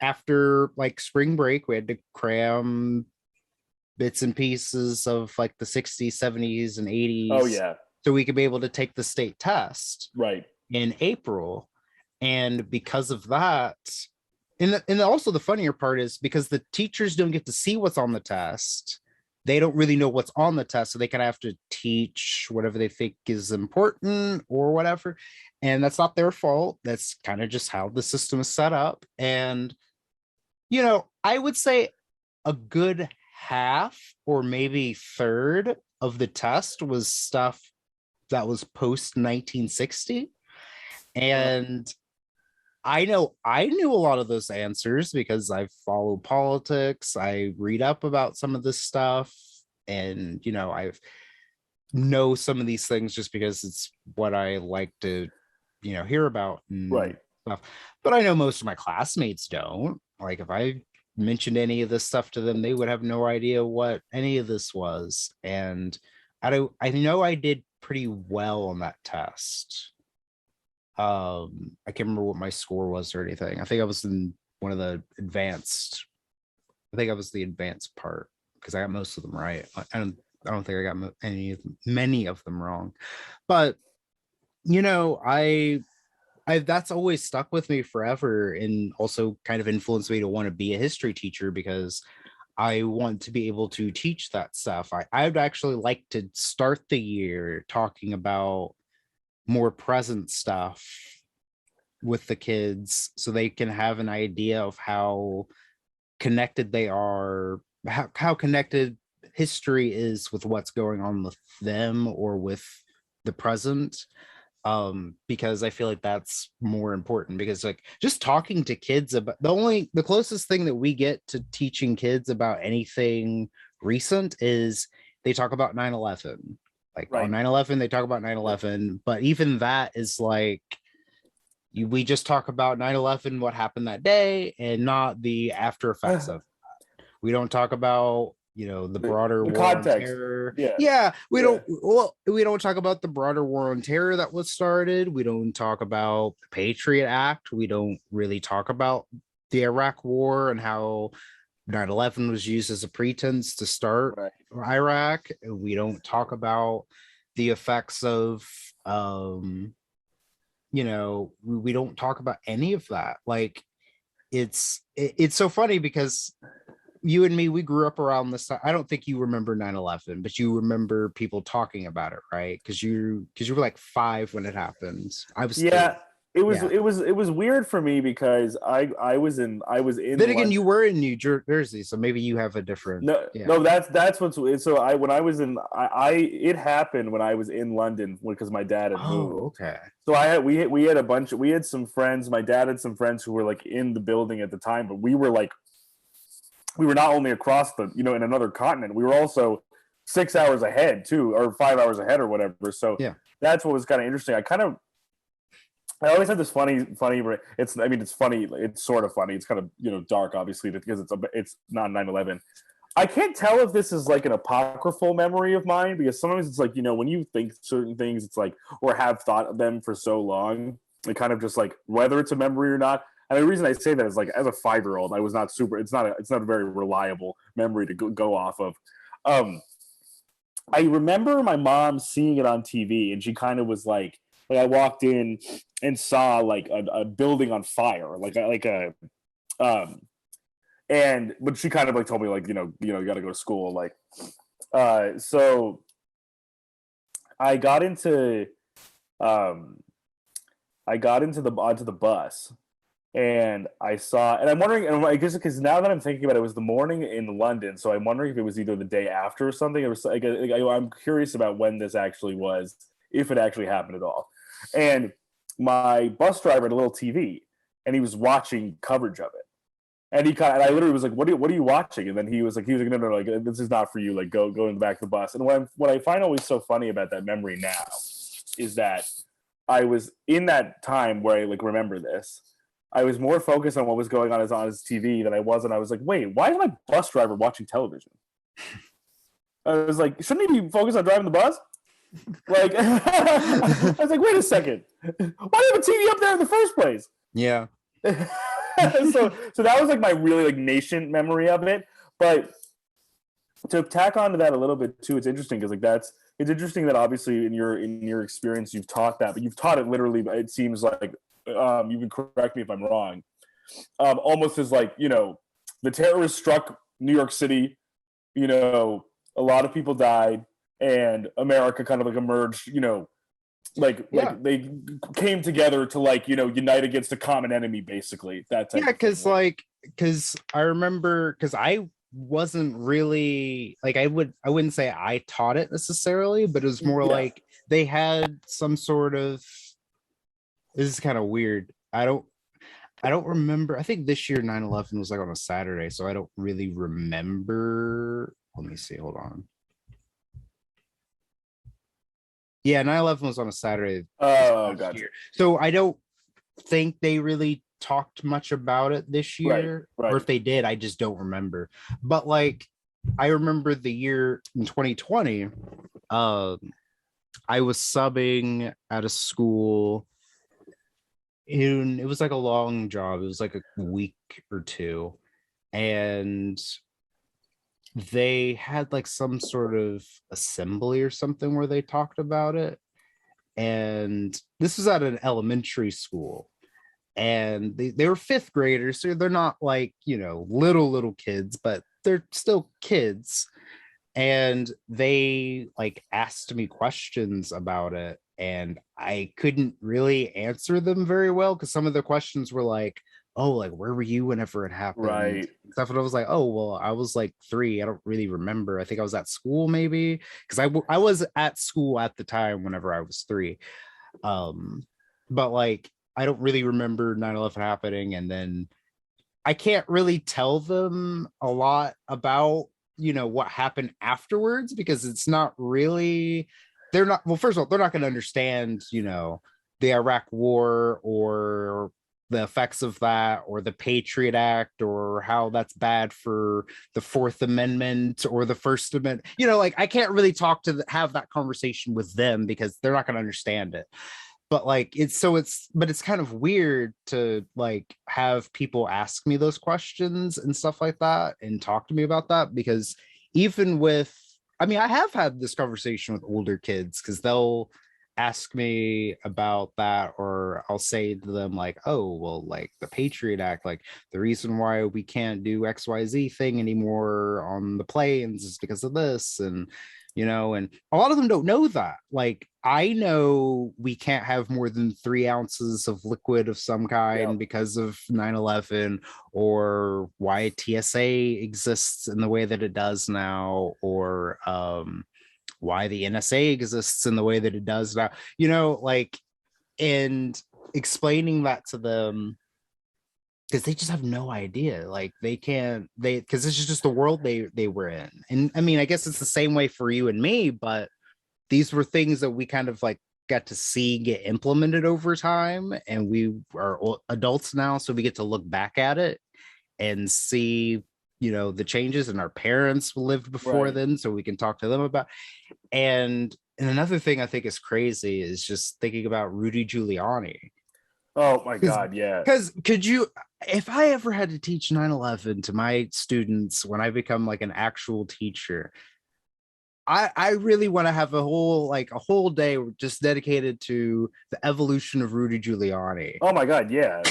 after like spring break, we had to cram bits and pieces of like the 60s, 70s, and 80s. Oh yeah. So we could be able to take the state test Right. in April. And because of that, and also the funnier part is because the teachers don't get to see what's on the test, they don't really know what's on the test. So they kind of have to teach whatever they think is important or whatever. And that's not their fault. That's kind of just how the system is set up. And, you know, I would say a good half or maybe third of the test was stuff that was post 1960. And I know I knew a lot of those answers because I follow politics. I read up about some of this stuff. And, you know, I know some of these things just because it's what I like to, you know, hear about and Right. stuff. But I know most of my classmates don't. Like if I mentioned any of this stuff to them, they would have no idea what any of this was. And I know I did pretty well on that test. I can't remember what my score was or anything. I think I was in one of the advanced. I think I was the advanced part because I got most of them right. I don't think I got many of them wrong. But you know, I that's always stuck with me forever and also kind of influenced me to want to be a history teacher because I want to be able to teach that stuff. I'd actually like to start the year talking about more present stuff with the kids so they can have an idea of how connected they are, how connected history is with what's going on with them or with the present. Because I feel like that's more important because like just talking to kids about the closest thing that we get to teaching kids about anything recent is they talk about 9/11. Like Right. on 9/11 they talk about 9/11, but even that is like we just talk about 9/11, what happened that day, and not the after effects of that. We don't talk about, you know, the broader The war on context. terror. Yeah. We Yeah. we don't talk about the broader war on terror that was started. We don't talk about the Patriot Act. We don't really talk about the Iraq War and how 9/11 was used as a pretense to start Right. Iraq. We don't talk about the effects of you know, we don't talk about any of that. Like it's so funny because you and me, we grew up around this time. I don't think you remember 9/11, but you remember people talking about it, right? Because you were like 5 when it happened. I was 3. Yeah. It was Yeah. it was weird for me because I was in Then again, you London. were in New Jersey, so maybe you have a different. No, Yeah. no, that's what's so I when I was in I it happened when I was in London because my dad had moved. Oh, okay. So we had we had some friends. My dad had some friends who were like in the building at the time, but we were not only across the in another continent, we were also 6 hours ahead too, or 5 hours ahead or whatever. So Yeah. that's what was kind of interesting. I always had this funny. It's it's funny. It's sort of funny. It's kind of dark, obviously, because it's not 9/11. I can't tell if this is like an apocryphal memory of mine because sometimes it's like when you think certain things, it's like or have thought of them for so long, it kind of just like whether it's a memory or not. And the reason I say that is like as a 5-year-old, I was not super. It's not a very reliable memory to go off of. I remember my mom seeing it on TV, and she kind of was like I walked in and saw like a building on fire, um, but she kind of like told me like you got to go to school so I got into um I got onto the bus, and I saw, and I'm wondering, and I guess because now that I'm thinking about it, it was the morning in London, so I'm wondering if it was either the day after or something. It was like, I'm curious about when this actually was, if it actually happened at all. And my bus driver had a little TV, and he was watching coverage of it. And and I literally was like, what are you watching?" And then no, no, like, this is not for you. Like, go in the back of the bus. And what I find always so funny about that memory now is that I was in that time where I like remember this. I was more focused on what was going on his TV than I was, and I was like, wait, why is my bus driver watching television? I was like, shouldn't he be focused on driving the bus? Like, I was like, wait a second, why do you have a TV up there in the first place? Yeah. So that was like my really like nascent memory of it. But to tack onto that a little bit too, it's interesting because it's interesting that obviously in your experience you've taught that, but you've taught it literally. It seems like you can correct me if I'm wrong. Almost as like, the terrorists struck New York City. A lot of people died, and America kind of like emerged. Like they came together to unite against a common enemy, basically. That type because I remember, because I wasn't really like, I wouldn't say I taught it necessarily, but it was more like they had some sort of, this is kind of weird. I don't remember. I think this year 9/11 was like on a Saturday, so I don't really remember. Let me see, hold on. Yeah, 9/11 was on a Saturday. Oh, gotcha. So I don't think they really talked much about it this year. Right. Or if they did, I just don't remember. But like, I remember the year in 2020, I was subbing at a school, and it was like a long job. It was like a week or two. And they had like some sort of assembly or something where they talked about it. And this was at an elementary school, and they were fifth graders, so they're not like, little kids, but they're still kids. And they like asked me questions about it, and I couldn't really answer them very well, because some of the questions were like, oh, like, where were you whenever it happened? Right. Stuff. And I was like, oh, well, I was like 3. I don't really remember. I think I was at school maybe, because I was at school at the time whenever I was 3. But like, I don't really remember 9/11 happening. And then I can't really tell them a lot about, what happened afterwards, because it's not really, they're not, well, first of all, they're not going to understand, the Iraq War or the effects of that, or the Patriot Act, or how that's bad for the Fourth Amendment or the First Amendment. Like, I can't really have that conversation with them, because they're not going to understand it. But like, it's kind of weird to like have people ask me those questions and stuff like that, and talk to me about that, because even with, I mean, I have had this conversation with older kids, because they'll ask me about that, or I'll say to them like, oh, well, like the Patriot Act, like the reason why we can't do XYZ thing anymore on the planes is because of this. And and a lot of them don't know that. Like, I know we can't have more than 3 ounces of liquid of some kind because of 9/11, or why TSA exists in the way that it does now, or why the NSA exists in the way that it does now, like, and explaining that to them, because they just have no idea. Like, because this is just the world they were in. And I mean, I guess it's the same way for you and me, but these were things that we kind of like got to see get implemented over time, and we are adults now, so we get to look back at it and see the changes, and our parents lived before then, so we can talk to them about. And another thing I think is crazy is just thinking about Rudy Giuliani. Oh my God, yeah. Because if I ever had to teach 9/11 to my students when I become like an actual teacher, I really want to have a whole day just dedicated to the evolution of Rudy Giuliani. Oh my God, yeah.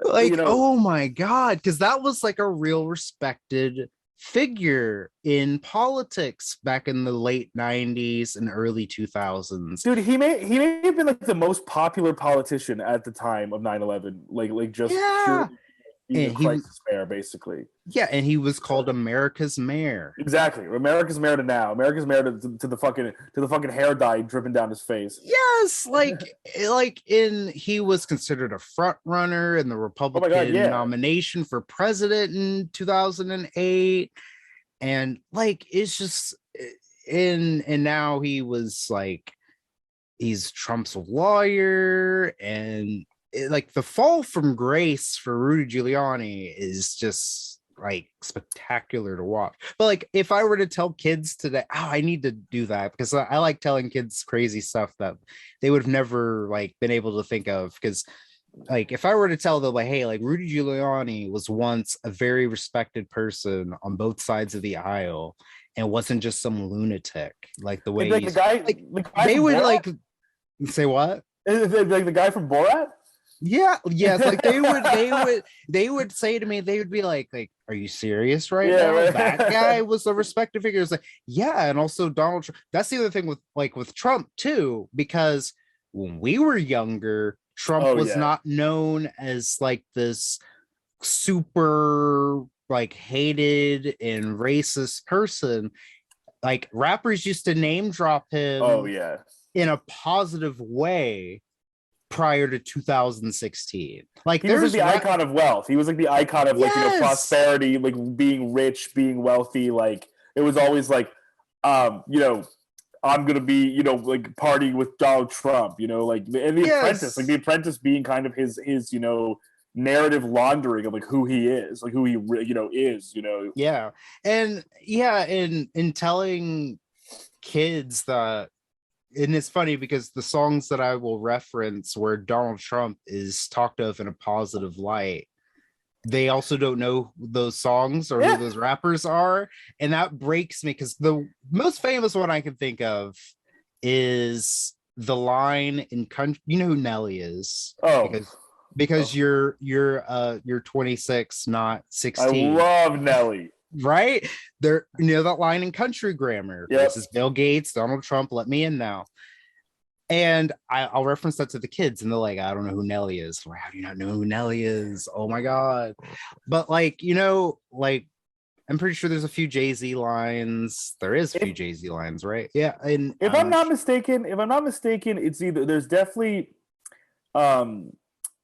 Oh my God, because that was like a real respected figure in politics back in the late 90s and early 2000s. Dude, he may have been like the most popular politician at the time of 9/11. Like just Yeah. purely being a And he crisis mayor, basically. yeah, and he was called America's mayor. Exactly. America's mayor to now. America's mayor to the fucking hair dye dripping down his face. Yes, he was considered a front runner in the Republican yeah. nomination for president in 2008. And like it's just and now he's Trump's lawyer, and like the fall from grace for Rudy Giuliani is just like spectacular to watch. But like if I were to tell kids today, I need to do that because I like telling kids crazy stuff that they would have never like been able to think of. Because like if I were to tell them like, hey, like Rudy Giuliani was once a very respected person on both sides of the aisle and wasn't just some lunatic, like the way Like the guy, like the guy they from would Borat? like say what? Like the guy from Borat. Yeah, yes, like they would say to me, they would be like, are you serious right Yeah, now? right. That guy was a respected figure. It's like, yeah, and also Donald Trump. That's the other thing with Trump too, because when we were younger, Trump Oh, was yeah. not known as like this super like hated and racist person. Like rappers used to name drop him Oh yeah. in a positive way prior to 2016. Like He was like there's the icon of wealth. He was like the icon of like Yes! prosperity, like being rich, being wealthy. Like it was always like, I'm gonna be like partying with Donald Trump. Like and the Apprentice, like the Apprentice being kind of his narrative laundering of like who he is, like who he is. Yeah, and yeah, in telling kids that. And it's funny because the songs that I will reference where Donald Trump is talked of in a positive light, they also don't know those songs or who those rappers are. And that breaks me because the most famous one I can think of is the line in country. You know who Nelly is? Oh, because you're 26, not 16. I love Nelly. Right there, that line in Country Grammar. Yep. This is Bill Gates, Donald Trump, let me in now. And I'll reference that to the kids, and they're like, I don't know who Nelly is. Or how do you not know who Nelly is? Oh my god. But like, like I'm pretty sure there's a few Jay-Z lines. There is a few Jay-Z lines, right? Yeah. And if I'm not mistaken, it's either there's definitely in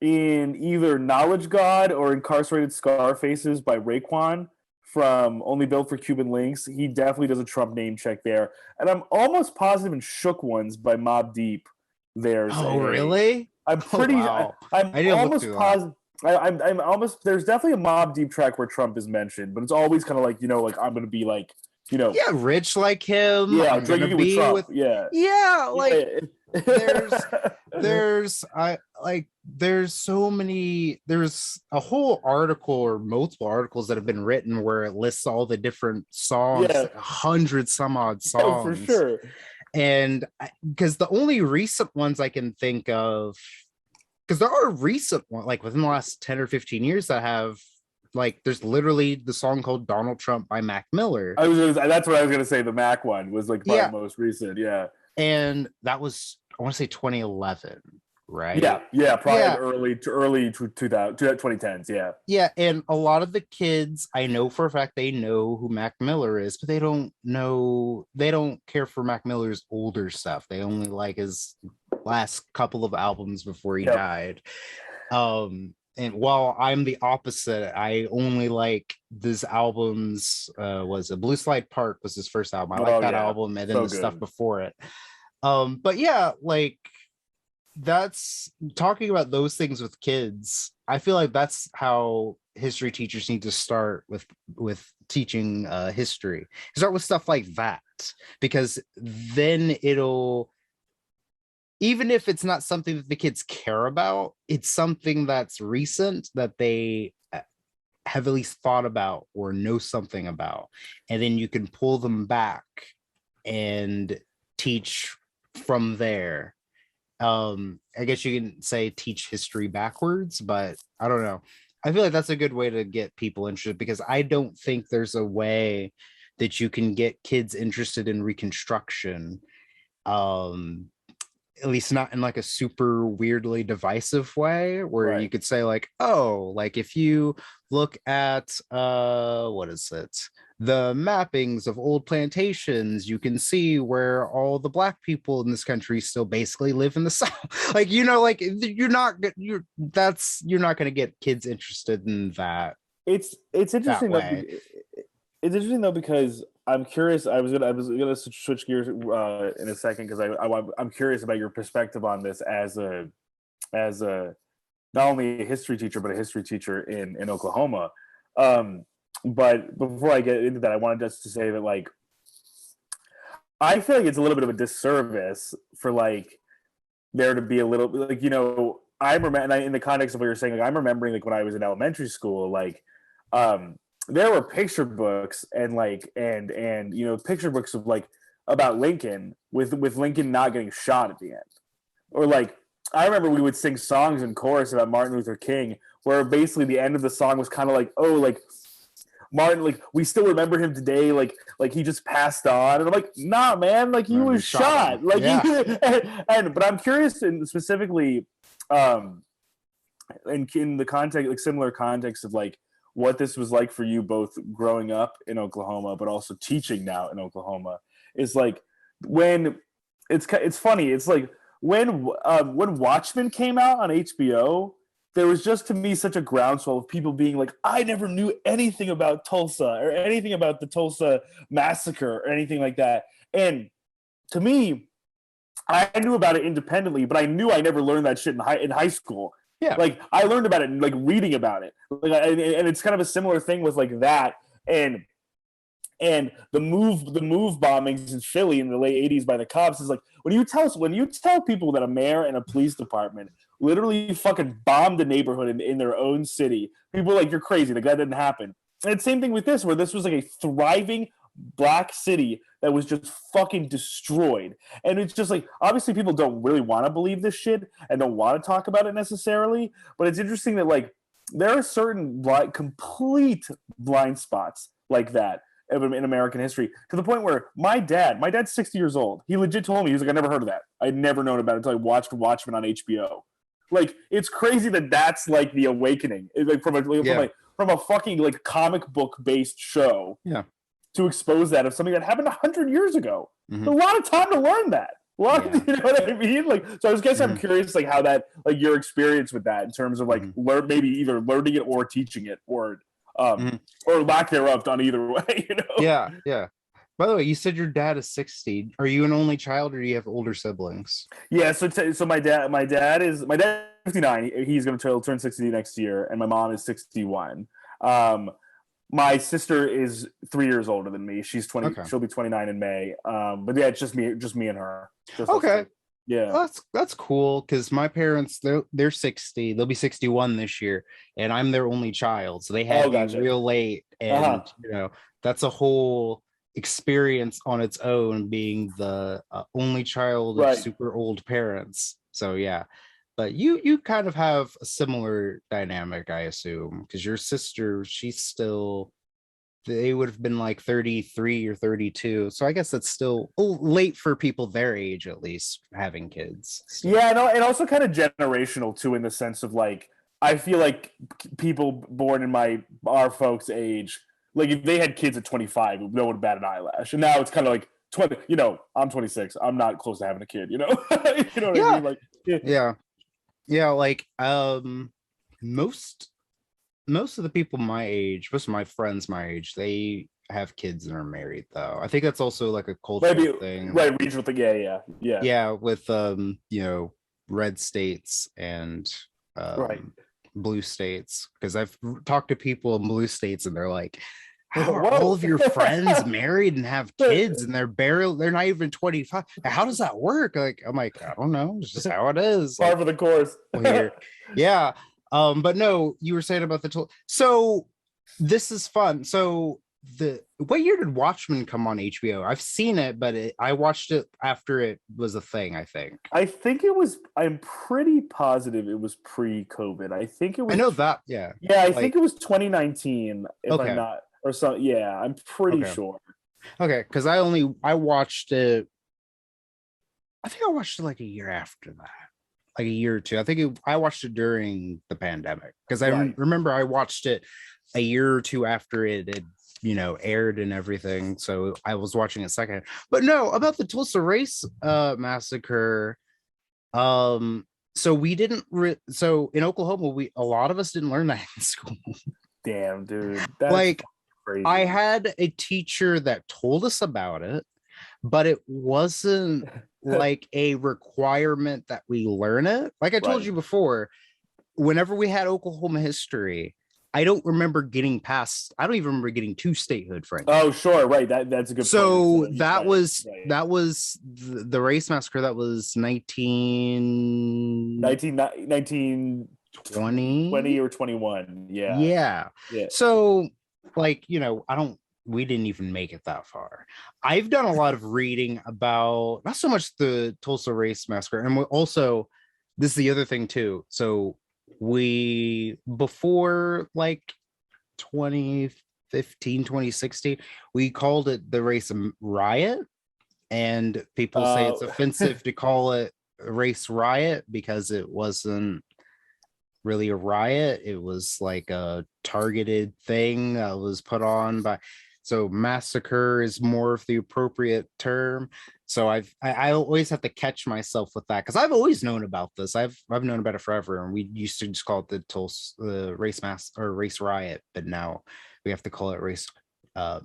either Knowledge God or Incarcerated Scarfaces by Raekwon from Only Built for Cuban Links. He definitely does a Trump name check there. And I'm almost positive in Shook Ones by Mobb Deep. Really? I'm pretty. Wow. I'm almost positive. I'm almost. There's definitely a Mobb Deep track where Trump is mentioned, but it's always kind of like like I'm gonna be like yeah, rich like him. Yeah, I'm gonna be with yeah, like there's so many. There's a whole article or multiple articles that have been written where it lists all the different songs, like 100 some odd songs. For sure. And because the only recent ones I can think of, because there are recent ones like within the last 10 or 15 years that have like there's literally the song called Donald Trump by Mac Miller. That's what I was gonna say. The Mac one was like the most recent, and that was I want to say 2011, right? Probably early 2010s, yeah. And a lot of the kids I know for a fact they know who Mac Miller is, but they don't care for Mac Miller's older stuff. They only like his last couple of albums before he died. And while I'm the opposite, I only like this album's was a Blue Slide Park was his first album. I like that album and then the stuff before it. But yeah, like that's talking about those things with kids. I feel like that's how history teachers need to start with teaching history. Start with stuff like that, because then it'll, even if it's not something that the kids care about, it's something that's recent that they have at least thought about or know something about. And then you can pull them back and teach from there. I guess you can say teach history backwards, but I don't know. I feel like that's a good way to get people interested, because I don't think there's a way that you can get kids interested in Reconstruction, um at least not in like a super weirdly divisive way, where you Right. could say like, oh, like if you look at what is it, the mappings of old plantations, you can see where all the black people in this country still basically live in the South. Like, like you're not going to get kids interested in It's that interesting though. way. It's interesting though because I'm curious. I was gonna switch gears in a second because I'm curious about your perspective on this as a not only a history teacher but a history teacher in Oklahoma. Um, but before I get into that, I wanted just to say that like I feel like it's a little bit of a disservice for like there to be a little like I remember and in the context of what you're saying, like I'm remembering like when I was in elementary school, like um there were picture books and like and picture books of like about Lincoln with Lincoln not getting shot at the end, or like I remember we would sing songs in chorus about Martin Luther King where basically the end of the song was kind of like, oh, like Martin, like we still remember him today, like he just passed on, and I'm like, nah, man, like he Remember, was shot him. shot, like Yeah. and but I'm curious, and specifically, um, in the context, like similar context of like what this was like for you both growing up in Oklahoma, but also teaching now in Oklahoma, is like when it's funny, it's like when Watchmen came out on HBO, there was just to me such a groundswell of people being like, I never knew anything about Tulsa or anything about the Tulsa massacre or anything like that. And to me, I knew about it independently, but I knew I never learned that shit in high school. Yeah. Like I learned about it like reading about it. Like, and it's kind of a similar thing with like that and the move bombings in Philly in the late 80s by the cops is like when you tell people that a mayor and a police department literally fucking bombed a neighborhood in their own city, people are like, you're crazy, like that didn't happen. And it's same thing with this, where this was like a thriving black city that was just fucking destroyed. And it's just like obviously people don't really want to believe this shit and don't want to talk about it necessarily, but it's interesting that like there are certain complete blind spots like that in American history, to the point where my dad's 60 years old. He legit told me, he was like, I never heard of that. I'd never known about it until I watched Watchmen on HBO. Like, it's crazy that that's like the awakening, like from a fucking like comic book based show. Yeah. To expose that of something that happened 100 years ago. Mhm. A lot of time to learn that. Yeah. You know what I mean? Like, so I guess I'm curious, like how that, like your experience with that in terms of like maybe either learning it or teaching it, or lack thereof on either way. Yeah, yeah. By the way, you said your dad is 60. Are you an only child, or do you have older siblings? Yeah. So my dad's 59. He's going to turn 60 next year, and my mom is 61. My sister is 3 years older than me. She's 20. Okay. She'll be 29 in May. But yeah, it's just me and her. Okay. Yeah. Well, that's cool, because my parents, they're 60. They'll be 61 this year, and I'm their only child. So they had me real late. And that's a whole experience on its own, being the only child of super old parents. So yeah. But you kind of have a similar dynamic, I assume, because your sister, they would have been like 33 or 32. So I guess that's still late for people their age, at least, having kids. So. Yeah, no, and also kind of generational too, in the sense of like, I feel like people born in our folks' age, like if they had kids at 25, no one would bat an eyelash. And now it's kind of like 20. I'm 26. I'm not close to having a kid. You know what I mean? Like, yeah, like most of the people my age, most of my friends my age, they have kids and are married, though. I think that's also like a cultural thing. Right, regional thing. Yeah. Yeah, with red states and blue states, because I've talked to people in blue states and they're like, how are all of your friends married and have kids, and they're not even 25? How does that work? Like, I'm like, I don't know. It's just how it is. Par for the course. Yeah. But no, you were saying about so this is fun. So the what year did Watchmen come on HBO? I've seen it, but I watched it after it was a thing, I think. I think it was. I'm pretty positive it was pre-COVID. I think it I was. know that, yeah. Yeah, I think Like, it was 2019. If I'm okay, not, or so. Yeah, I'm pretty okay, sure. okay, because I watched it. I think I watched it like a year after that, like a year or two. I watched it during the pandemic because Right. remember I watched it a year or two after it had, aired and everything. So I was watching it second. But no, about the Tulsa Race massacre. Um, so we didn't. So in Oklahoma, a lot of us didn't learn that in school. Damn, dude, that's Like, fucking I crazy. had a teacher that told us about it, but it wasn't like a requirement that we learn it. Like I told Right. you before, whenever we had Oklahoma history, I don't even remember getting to statehood, frankly. Oh, sure. Right. That's a good point. So So that right, was right. that was the race massacre. That was 1920. 19 20 or 21. Yeah. Yeah. Yeah. So, like, we didn't even make it that far. I've done a lot of reading about not so much the Tulsa Race Massacre, and also, this is the other thing too. So, before like 2015, 2016, we called it the race riot, and people say Uh, it's offensive to call it a race riot because it wasn't really a riot. It was like a targeted thing that was put on by. So massacre is more of the appropriate term. So I always have to catch myself with that because I've always known about this. I've known about it forever, and we used to just call it the race mass or race riot, but now we have to call it race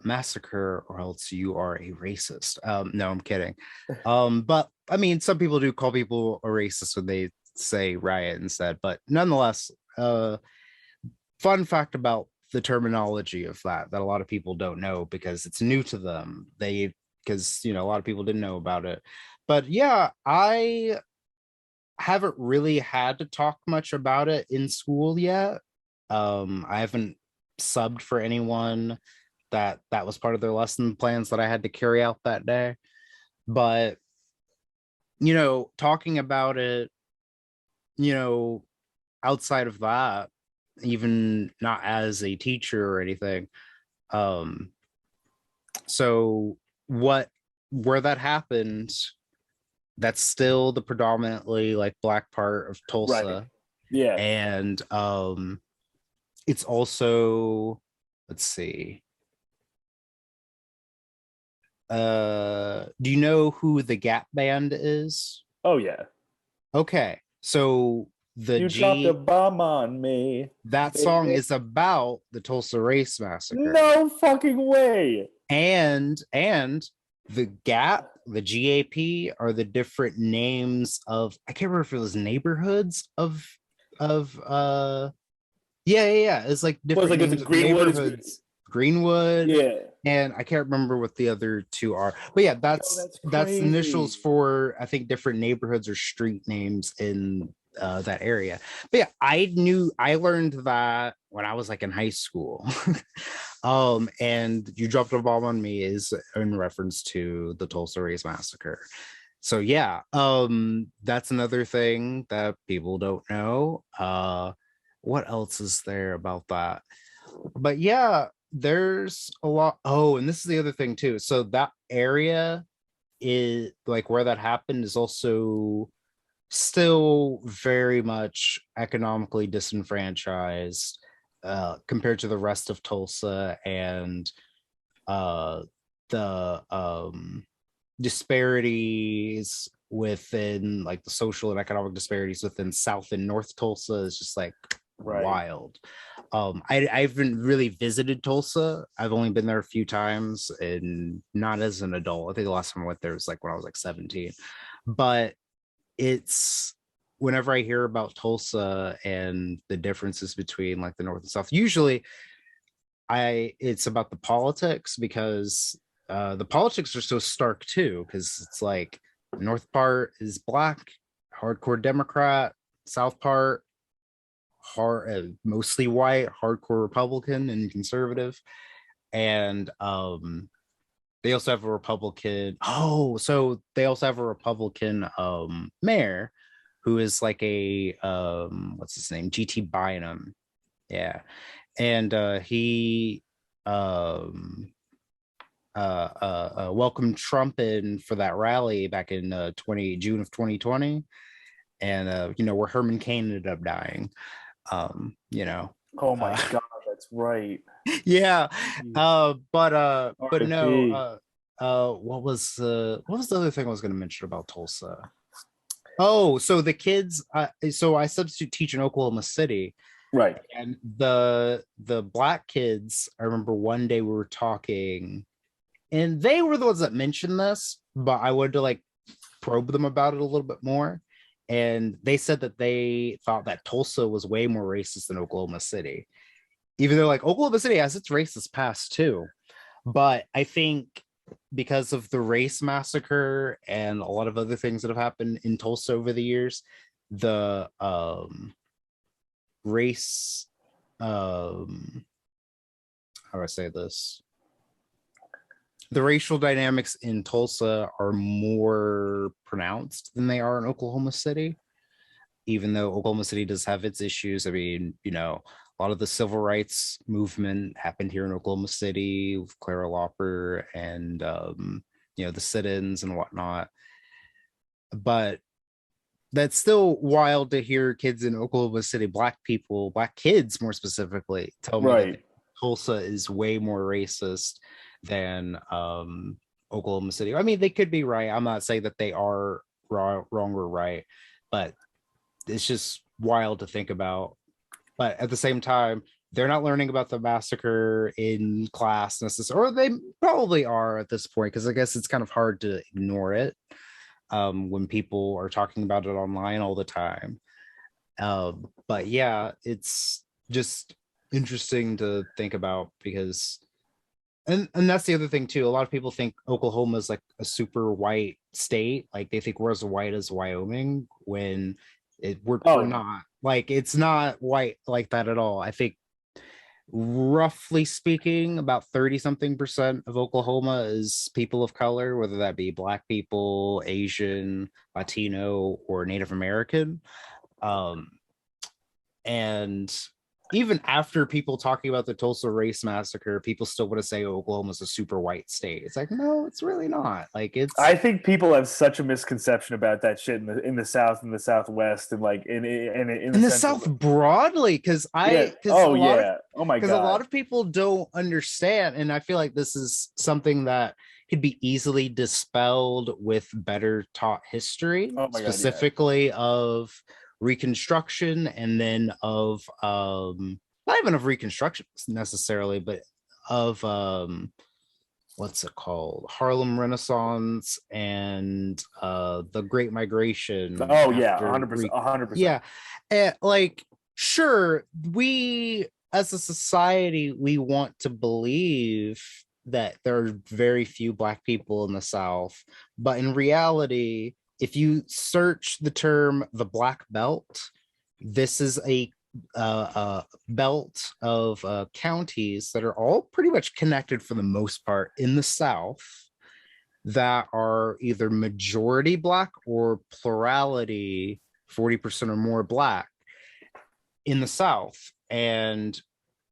massacre, or else you are a racist. No, I'm kidding. But I mean, some people do call people a racist when they say riot instead, but nonetheless, fun fact about the terminology of that a lot of people don't know because it's new to them. Because a lot of people didn't know about it. But yeah, I haven't really had to talk much about it in school yet. I haven't subbed for anyone that was part of their lesson plans that I had to carry out that day. But talking about it, you know, outside of that, even not as a teacher or anything. Um, so what where that happened, that's still the predominantly like black part of right. Tulsa. Yeah. And it's also, let's see. Do you know who the Gap Band is? Oh yeah. Okay. So the You dropped a G bomb on me, that song baby. is about the Tulsa Race Massacre. No fucking way. And the Gap, the GAP are the different names of, I can't remember if it was neighborhoods of yeah. It's like Was different like it's names of Greenwood. It's neighborhoods. Greenwood, yeah. and I can't remember what the other two are. But yeah, Yo, that's that's initials crazy. for I think different neighborhoods or street names in that area. But yeah, I learned that when I was like in high school. And You Dropped a Bomb on Me is in reference to the Tulsa Race Massacre. So yeah, that's another thing that people don't know. What else is there about that? But yeah, there's a lot. Oh, and this is the other thing too. So that area is like where that happened is also still very much economically disenfranchised compared to the rest of Tulsa, and uh, the disparities within like the social and economic disparities within South and North Tulsa is just like Right. wild. I haven't really visited Tulsa. I've only been there a few times and not as an adult. I think the last time I went there was like when I was like 17. But it's whenever I hear about Tulsa and the differences between like the North and South, usually it's about the politics because the politics are so stark too, because it's like the North part is black, hardcore Democrat, South part mostly white, hardcore Republican and conservative. and they also have a Republican. Oh, so they also have a Republican mayor who is like a what's his name? GT Bynum. Yeah. And he um welcomed Trump in for that rally back in 20 June of 2020. And where Herman Cain ended up dying. You know. Oh my Uh God, that's right. yeah. But no, R.I.P. what was the other thing I was going to mention about Tulsa? Oh, so the kids, so I substitute teach in Oklahoma City, Right. and the black kids, I remember one day we were talking, and they were the ones that mentioned this, but I wanted to like probe them about it a little bit more. And they said that they thought that Tulsa was way more racist than Oklahoma City, even though like Oklahoma City has its racist past too. But I think because of the race massacre and a lot of other things that have happened in Tulsa over the years, the race how do I say this? The racial dynamics in Tulsa are more pronounced than they are in Oklahoma City, even though Oklahoma City does have its issues. I mean, a lot of the civil rights movement happened here in Oklahoma City with Clara Lauper and the sit-ins and whatnot. But that's still wild to hear kids in Oklahoma City, black people, black kids more specifically, tell me that Right. Tulsa is way more racist than Oklahoma City. I mean, they could be right. I'm not saying that they are wrong or right, but it's just wild to think about. But at the same time, they're not learning about the massacre in class necessarily, or they probably are at this point, because I guess it's kind of hard to ignore it when people are talking about it online all the time. But yeah, it's just interesting to think about because, and that's the other thing too. A lot of people think Oklahoma is like a super white state, like they think we're as white as Wyoming when we're Oh, not. Like it's not white like that at all. I think roughly speaking, about 30 something percent of Oklahoma is people of color, whether that be black people, Asian, Latino, or Native American. Um, and even after people talking about the Tulsa race massacre, people still want to say Oklahoma's a super white state. It's like, no, it's really not. Like it's I think people have such a misconception about that shit in the South and the Southwest and like in in the the Central. South broadly, because Yeah. because a Oh lot of yeah. Oh my because a lot God. of people don't understand, and I feel like this is something that could be easily dispelled with better taught history, Oh my God. Yeah. specifically of Reconstruction, and then of not even of Reconstruction necessarily, but of what's it called, Harlem Renaissance and the Great Migration Oh yeah. after 100%. 100%. yeah. Like sure, we as a society we want to believe that there are very few black people in the South, but in reality, if you search the term the Black Belt, this is a belt of counties that are all pretty much connected for the most part in the South, that are either majority black or plurality 40% or more black in the South. And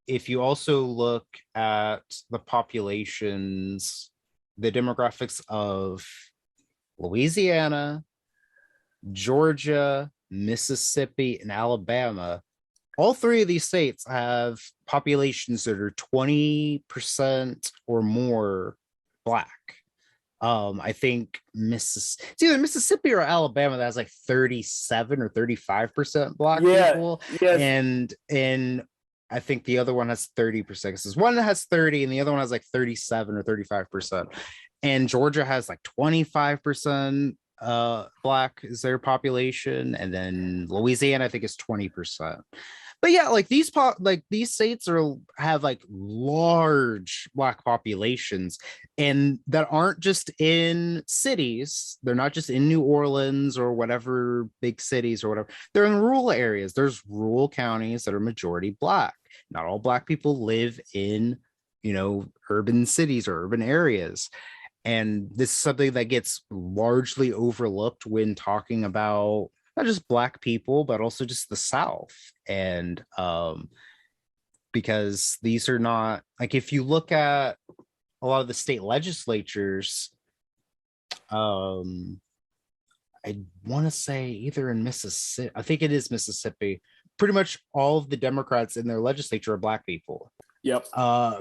if you also look at the populations, the demographics of Louisiana, Georgia, Mississippi, and Alabama, all three of these states have populations that are 20% or more black. I think it's either Mississippi or Alabama that has like 37 or 35% black Yeah. people, Yes. and I think the other one has 30%, because there's one that has 30 and the other one has like 37 or 35%. And Georgia has like 25% black is their population, and then Louisiana I think is 20%. But yeah, like these states have like large black populations, and that aren't just in cities. They're not just in New Orleans or whatever big cities or whatever. They're in rural areas. There's rural counties that are majority black. Not all black people live in urban cities or urban areas. And this is something that gets largely overlooked when talking about not just Black people, but also just the South. And because these are not like, if you look at a lot of the state legislatures, um, I want to say either in Mississippi, I think it is Mississippi, pretty much all of the Democrats in their legislature are Black people. Yep.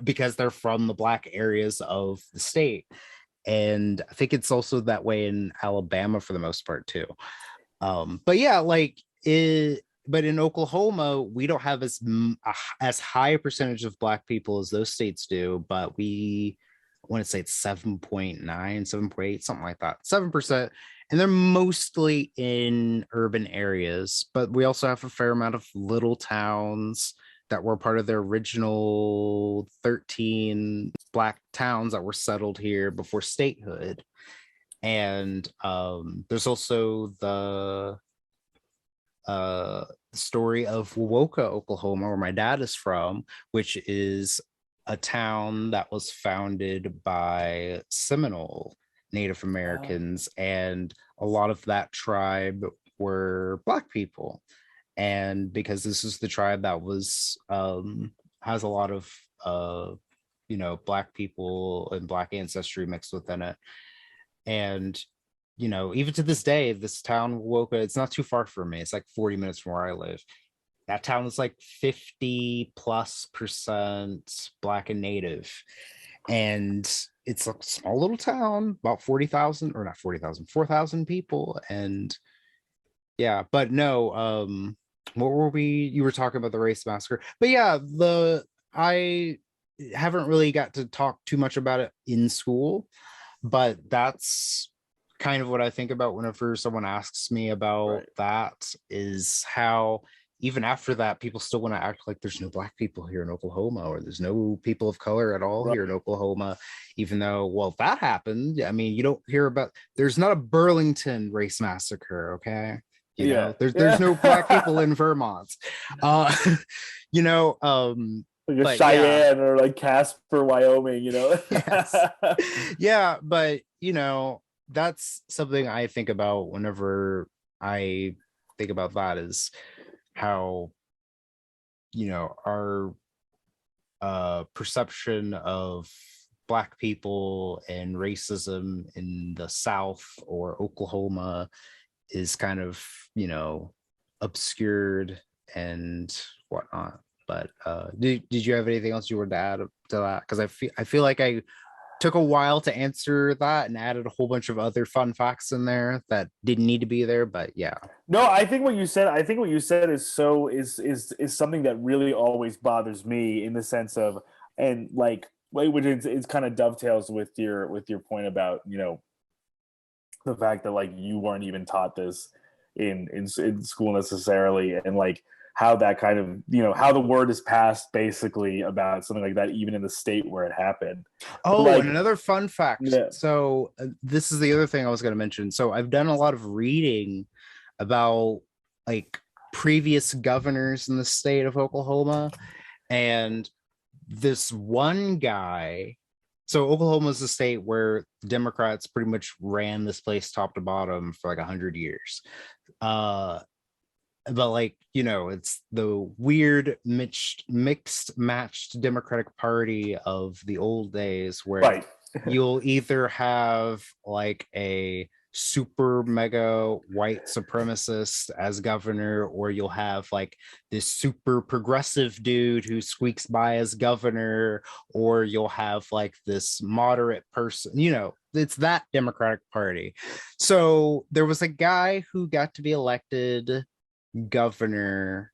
Because they're from the Black areas of the state. And I think it's also that way in Alabama for the most part too. But yeah, but in Oklahoma, we don't have as high a percentage of Black people as those states do, but I want to say it's 7.9, 7.8, something like that, 7%. And they're mostly in urban areas, but we also have a fair amount of little towns that were part of the original 13 Black towns that were settled here before statehood. And there's also the story of Woka, Oklahoma, where my dad is from, which is a town that was founded by Seminole Native Americans, and a lot of that tribe were Black people. And because this is the tribe that was has a lot of Black people and Black ancestry mixed within it. And even to this day, this town Woka, it's not too far from me, it's like 40 minutes from where I live. That town is like 50+% Black and Native, and it's a small little town, about 40,000, or not 40,000, 4,000 people. And yeah, but no, what were you were talking about the race massacre, but yeah, I haven't really got to talk too much about it in school, but that's kind of what I think about whenever someone asks me about that, is how even after that, people still want to act like there's no Black people here in Oklahoma, or there's no people of color at all here in Oklahoma, even though, well, that happened. I mean, you don't hear about, there's not a Burlington race massacre, okay? There's no Black people in Vermont. Like a Cheyenne, or like Casper, Wyoming, Yes. Yeah, but that's something I think about whenever I think about that, is how our perception of Black people and racism in the South or Oklahoma is kind of obscured and whatnot. But did you have anything else you were to add to that? Because I feel like I took a while to answer that and added a whole bunch of other fun facts in there that didn't need to be there. But yeah. No, I think what you said is something that really always bothers me, in the sense of, and like, which is kind of dovetails with your point about the fact that like you weren't even taught this in school necessarily, and like how that kind of how the word is passed basically about something like that, even in the state where it happened. Oh, like, and another fun fact. Yeah. So this is the other thing I was going to mention. So I've done a lot of reading about like previous governors in the state of Oklahoma, and this one guy. So Oklahoma is a state where Democrats pretty much ran this place top to bottom for like 100 years. But like it's the weird mixed matched Democratic Party of the old days, where you'll either have like a super mega white supremacist as governor, or you'll have like this super progressive dude who squeaks by as governor, or you'll have like this moderate person. It's that Democratic Party. So there was a guy who got to be elected governor.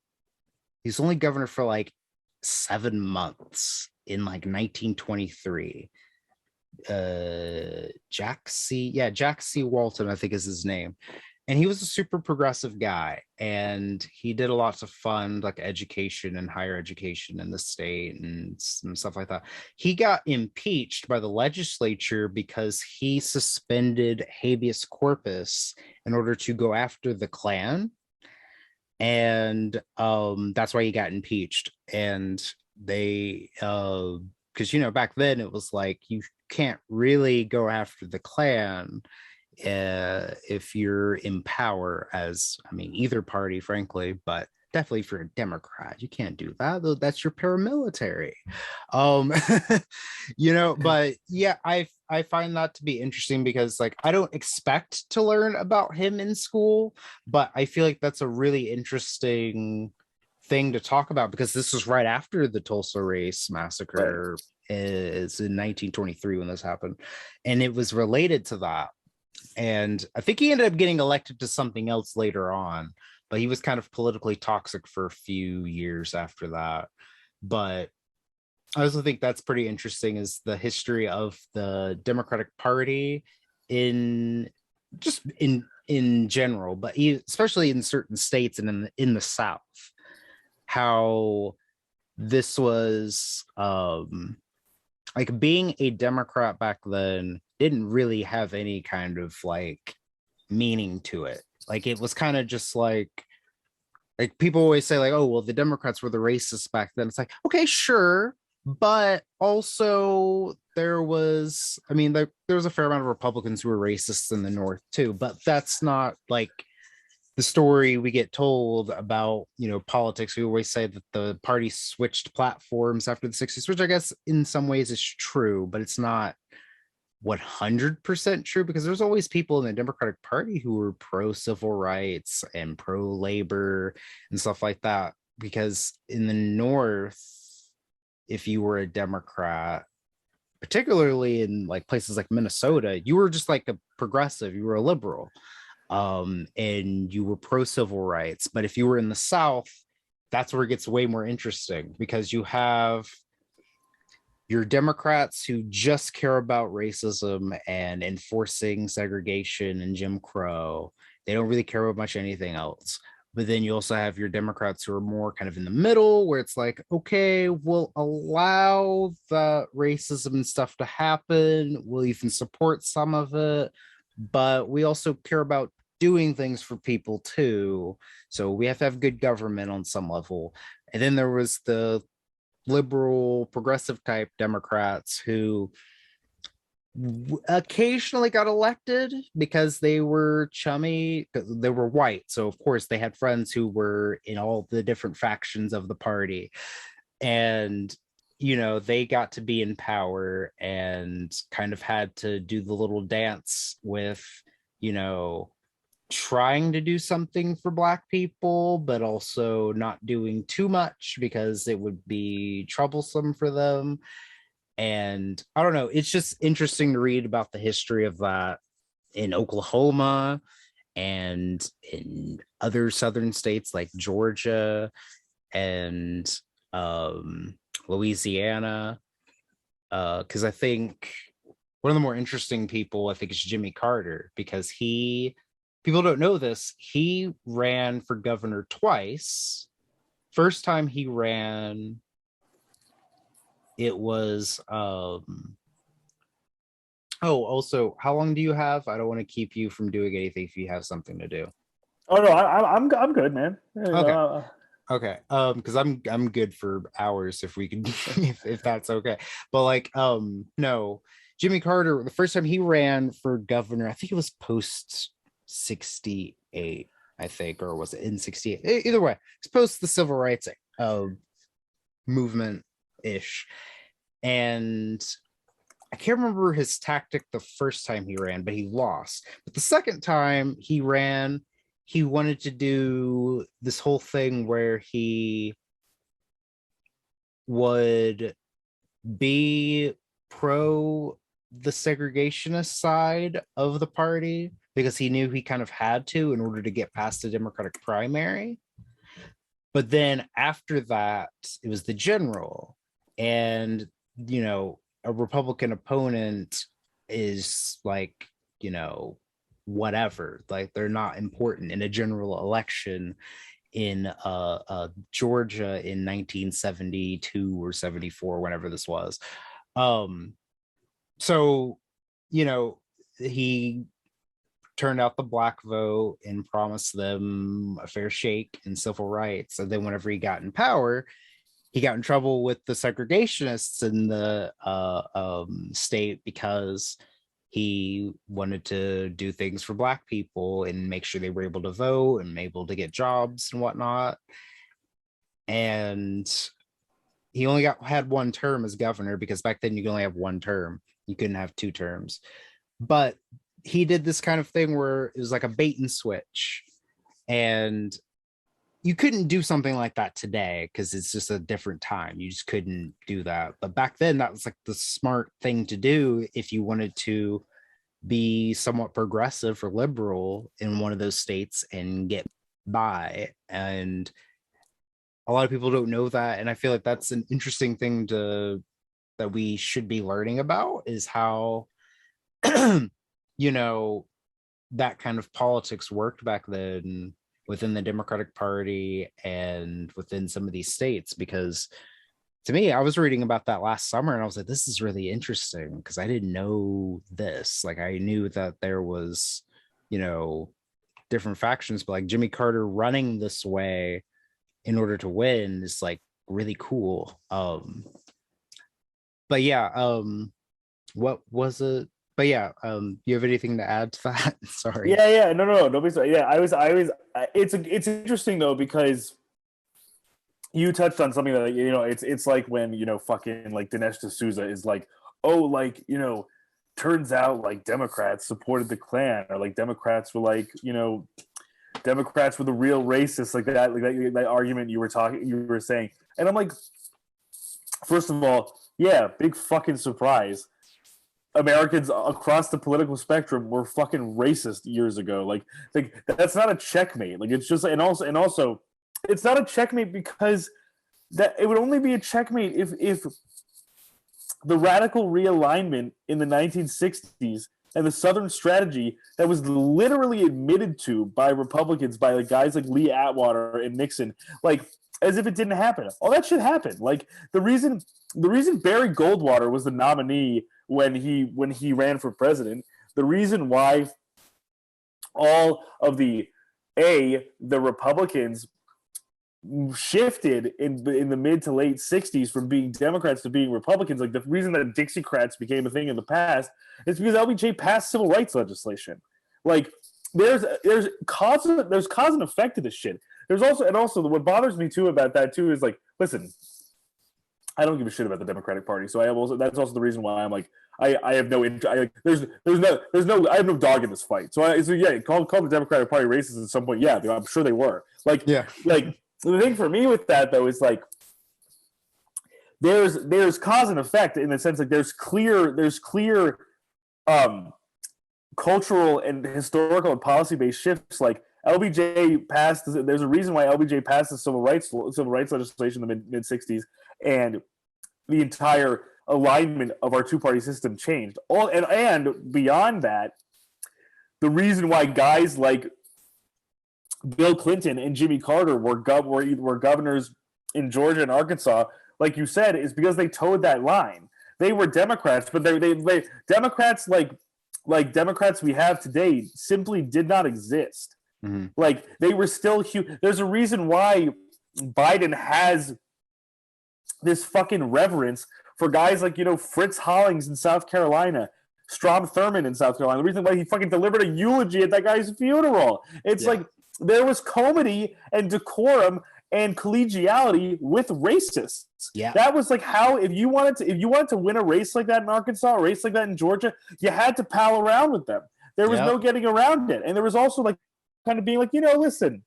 He's only governor for like 7 months in like 1923. Jack C. Walton, I think is his name. And he was a super progressive guy, and he did a lot of fund like education and higher education in the state and stuff like that. He got impeached by the legislature because he suspended habeas corpus in order to go after the Klan. And that's why he got impeached. And they because, you know, back then it was like you can't really go after the Klan if you're in power, as I mean, either party, frankly, but definitely if you're a Democrat, you can't do that. That's your paramilitary. Um, you know, but yeah, I find that to be interesting because like I don't expect to learn about him in school, but I feel like that's a really interesting thing to talk about because this was right after the Tulsa Race Right. Massacre. Is in 1923 when this happened, and it was related to that. And I think he ended up getting elected to something else later on, but he was kind of politically toxic for a few years after that. But I also think that's pretty interesting is the history of the Democratic Party in just in general, but especially in certain states and in the South, how this was like being a Democrat back then didn't really have any kind of like meaning to it. Like it was kind of just like people always say like, oh well, the Democrats were the racists back then. It's like, okay, sure, but also there was, I mean, there was a fair amount of Republicans who were racists in the North too, but that's not like the story we get told about, you know, politics. We always say that the party switched platforms after the 60s, which I guess in some ways is true, but it's not 100% true because there's always people in the Democratic Party who were pro civil rights and pro labor and stuff like that. Because in the North, if you were a Democrat, particularly in like places like Minnesota, you were just like a progressive, you were a liberal, and you were pro civil rights. But if you were in the South, that's where it gets way more interesting because you have your Democrats who just care about racism and enforcing segregation and Jim Crow. They don't really care about much anything else. But then you also have your Democrats who are more kind of in the middle, where it's like, okay, we'll allow the racism and stuff to happen. We'll even support some of it, but we also care about doing things for people too. So we have to have good government on some level. And then there was the liberal progressive type Democrats who occasionally got elected because they were chummy, they were white, so of course they had friends who were in all the different factions of the party, and you know they got to be in power and kind of had to do the little dance with, you know, trying to do something for black people but also not doing too much because it would be troublesome for them. And I don't know, it's just interesting to read about the history of that in Oklahoma and in other southern states like Georgia and Louisiana. Because I think one of the more interesting people, I think, is Jimmy Carter, because people don't know this, he ran for governor twice. First time he ran, it was oh, also, how long do you have? I don't want to keep you from doing anything if you have something to do. Oh no, I'm good, man. Okay. Okay. Because I'm good for hours if we can if that's okay. But like, no, Jimmy Carter, the first time he ran for governor, I think it was post 68, I think, or was it in 68? Either way, it's post the civil rights movement ish. And I can't remember his tactic the first time he ran, but he lost. But the second time he ran, he wanted to do this whole thing where he would be pro the segregationist side of the party because he knew he kind of had to in order to get past the Democratic primary. But then after that, it was the general. And, you know, a Republican opponent is like, you know, whatever, like they're not important in a general election in Georgia in 1972 or 74, whenever this was. Um, so, you know, he turned out the black vote and promised them a fair shake and civil rights. And then whenever he got in power, he got in trouble with the segregationists in the state because he wanted to do things for black people and make sure they were able to vote and able to get jobs and whatnot. And he only had one term as governor, because back then you could only have one term. You couldn't have two terms. But he did this kind of thing where it was like a bait and switch. And you couldn't do something like that today because it's just a different time. You just couldn't do that. But back then, that was like the smart thing to do if you wanted to be somewhat progressive or liberal in one of those states and get by. And a lot of people don't know that. And I feel like that's an interesting thing that we should be learning about, is how, you know, that kind of politics worked back then within the Democratic Party and within some of these states. Because to me, I was reading about that last summer and I was like, this is really interesting, because I didn't know this. Like, I knew that there was, you know, different factions, but like Jimmy Carter running this way in order to win is like really cool. But yeah, what was it? But yeah, you have anything to add to that? Sorry. Yeah, no, don't be sorry. Yeah, I was. It's interesting though, because you touched on something that, you know, it's like when, you know, fucking like Dinesh D'Souza is like, oh, like, you know, turns out like Democrats supported the Klan, or like Democrats were like, you know, Democrats were the real racists, like that argument you were saying, and I'm like, first of all, yeah, big fucking surprise. Americans across the political spectrum were fucking racist years ago. Like that's not a checkmate. Like, it's just, and also, it's not a checkmate because that it would only be a checkmate if the radical realignment in the 1960s and the Southern strategy that was literally admitted to by Republicans, by like guys like Lee Atwater and Nixon, like, as if it didn't happen. All that shit happened. Like, the reason Barry Goldwater was the nominee when he ran for president, the reason why all of the Republicans shifted in the mid to late 60s from being Democrats to being Republicans, like the reason that Dixiecrats became a thing in the past, is because LBJ passed civil rights legislation. Like, there's cause and effect to this shit. There's also what bothers me too about that too is, like, listen, I don't give a shit about the Democratic Party, so that's also the reason why I'm like, I have no interest. I have no dog in this fight. So yeah, call the Democratic Party racist at some point. Yeah, I'm sure they were. Like, yeah, like, the thing for me with that though is like, there's cause and effect, in the sense like there's clear cultural and historical and policy based shifts. Like, LBJ passed. There's a reason why LBJ passed the civil rights legislation in the mid 60s, and the entire alignment of our two-party system changed. And beyond that, the reason why guys like Bill Clinton and Jimmy Carter were governors in Georgia and Arkansas, like you said, is because they towed that line. They were Democrats, but they Democrats like Democrats we have today simply did not exist. Mm-hmm. Like, they were still huge. There's a reason why Biden has this fucking reverence for guys like, you know, Fritz Hollings in South Carolina, Strom Thurmond in South Carolina. The reason why he fucking delivered a eulogy at that guy's funeral. It's like, there was comedy and decorum and collegiality with racists. Yeah, that was like how, if you wanted to win a race like that in Arkansas, a race like that in Georgia, you had to pal around with them. There was no getting around it. And there was also like kind of being like, you know, listen,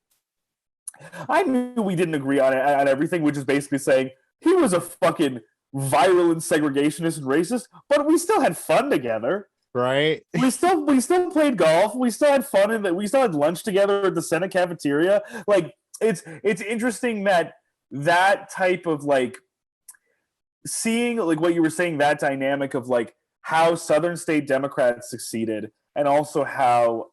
I knew we didn't agree on everything, which is basically saying he was a fucking virulent segregationist and racist, but we still had fun together. Right. We still played golf. We still had fun, and we still had lunch together at the Senate cafeteria. Like, it's interesting that type of, like, seeing, like, what you were saying, that dynamic of like how Southern state Democrats succeeded, and also how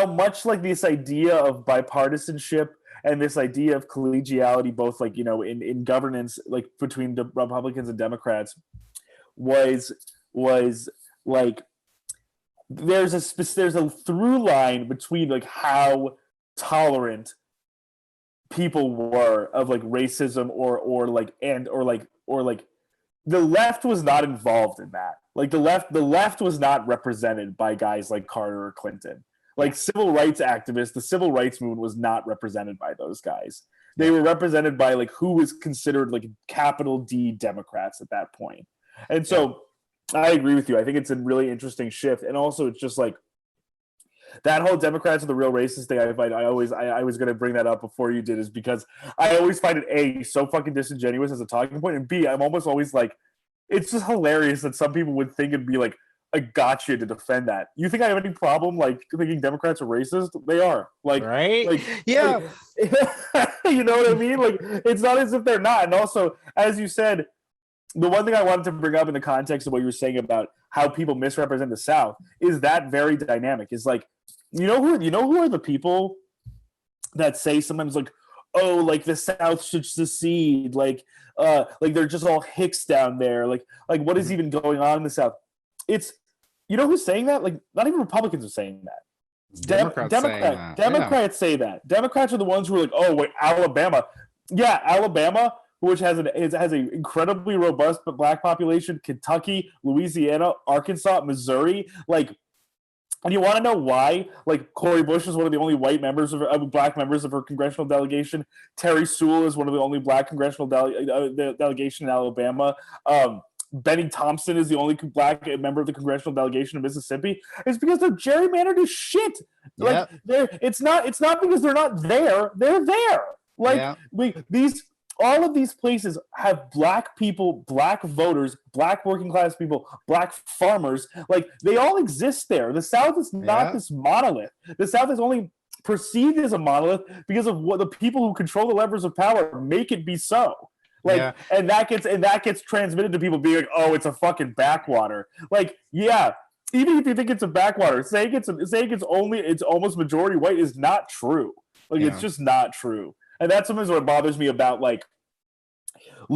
much like this idea of bipartisanship and this idea of collegiality, both like, you know, in governance, like between the Republicans and Democrats, was like, there's a through line between like how tolerant people were of like racism or like the left was not involved in that. Like the left was not represented by guys like Carter or Clinton. Like Yeah. civil rights activists, the civil rights movement was not represented by those guys. They Yeah. were represented by like who was considered like capital D Democrats at that point. And Yeah. so I agree with you. I think it's a really interesting shift. And also it's just like that whole Democrats are the real racist thing. I was going to bring that up before you did, is because I always find it A, so fucking disingenuous as a talking point, and B, I'm almost always like, it's just hilarious that some people would think it'd be like a gotcha to defend that. You think I have any problem like thinking Democrats are racist? They are. Right? Like Yeah. you know what I mean? Like it's not as if they're not. And also, as you said, the one thing I wanted to bring up in the context of what you were saying about how people misrepresent the South is that very dynamic. Is like, you know who are the people that say sometimes like, oh, like the South should secede, like they're just all hicks down there, like what is even going on in the South? It's, you know who's saying that? Like not even Republicans are saying that. Democrats saying that. Democrats say that. Democrats are the ones who are like, oh wait, Alabama, yeah, Alabama, which has an incredibly robust black population. Kentucky, Louisiana, Arkansas, Missouri, like. And you want to know why? Like Cori Bush is one of the only white members black members of her congressional delegation. Terry Sewell is one of the only black congressional delegation in Alabama. Benny Thompson is the only black member of the congressional delegation in Mississippi. It's because they're gerrymandered as shit. Like it's not because they're not there. They're there. Like these all of these places have black people, black voters, black working class people, black farmers. Like they all exist there. The South is not this monolith. The South is only perceived as a monolith because of what the people who control the levers of power make it be so. Like, and that gets transmitted to people being like, oh, it's a fucking backwater. Like, yeah, even if you think it's a backwater, saying it's almost majority white is not true. Like, it's just not true. And that's sometimes what bothers me about like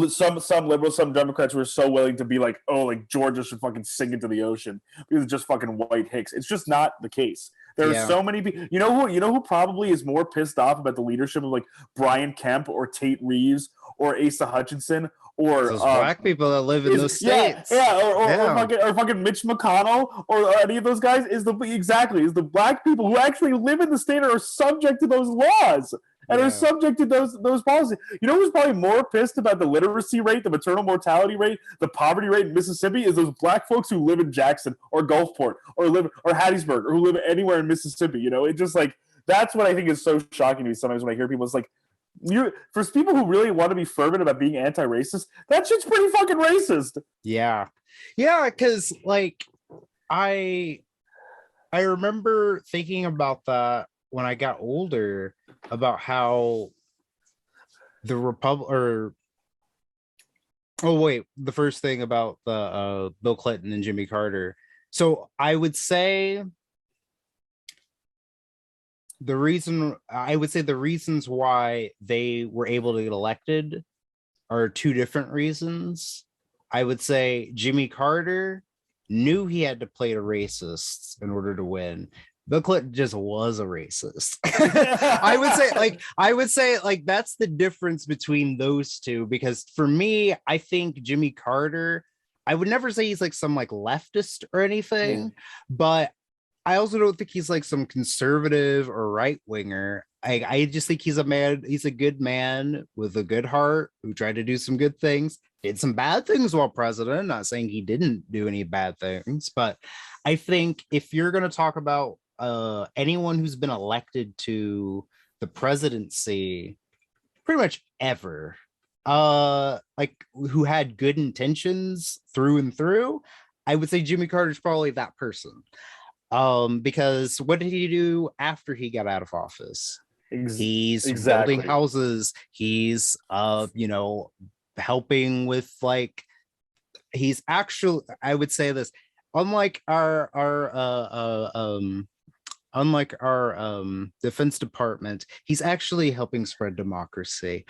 some liberals, some Democrats who are so willing to be like, oh, like Georgia should fucking sink into the ocean because it's just fucking white hicks. It's just not the case. There are so many people. You know who probably is more pissed off about the leadership of like Brian Kemp or Tate Reeves or Asa Hutchinson or those black people that live in those states. Or fucking Mitch McConnell or any of those guys is the black people who actually live in the state and are subject to those laws. And are subject to those policies. You know who's probably more pissed about the literacy rate, the maternal mortality rate, the poverty rate in Mississippi is those black folks who live in Jackson or Gulfport or Hattiesburg or who live anywhere in Mississippi. You know, it just like that's what I think is so shocking to me sometimes when I hear people. It's like, for people who really want to be fervent about being anti-racist, that shit's pretty fucking racist. Yeah, because like I remember thinking about that when I got older, about how the the first thing about the Bill Clinton and Jimmy Carter. So I would say the reasons why they were able to get elected are two different reasons. I would say Jimmy Carter knew he had to play to racists in order to win. Bill Clinton just was a racist. I would say that's the difference between those two, because for me, I think Jimmy Carter, I would never say he's like some like leftist or anything, but I also don't think he's like some conservative or right winger. I just think he's a good man with a good heart who tried to do some good things, did some bad things while president. Not saying he didn't do any bad things, but I think if you're going to talk about anyone who's been elected to the presidency pretty much ever, like who had good intentions through and through, I would say Jimmy Carter's probably that person. Because what did he do after he got out of office? He's building houses. He's helping with like, he's actually, I would say this, unlike our defense department, he's actually helping spread democracy.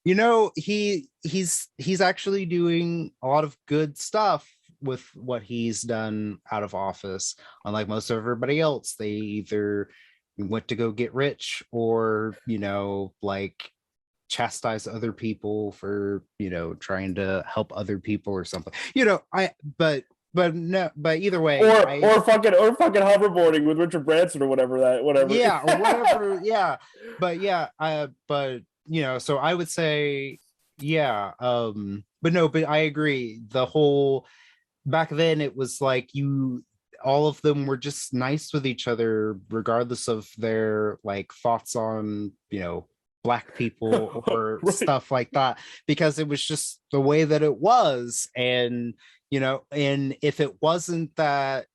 He's actually doing a lot of good stuff with what he's done out of office. Unlike most of everybody else, they either went to go get rich, or like chastise other people for trying to help other people or something. I but no, but either way, or fucking hoverboarding with Richard Branson or whatever. yeah, or whatever, yeah. But yeah, but so I would say, yeah, but no, but I agree. The whole back then, it was like all of them were just nice with each other, regardless of their like thoughts on black people or Right. stuff like that, because it was just the way that it was. And and if it wasn't that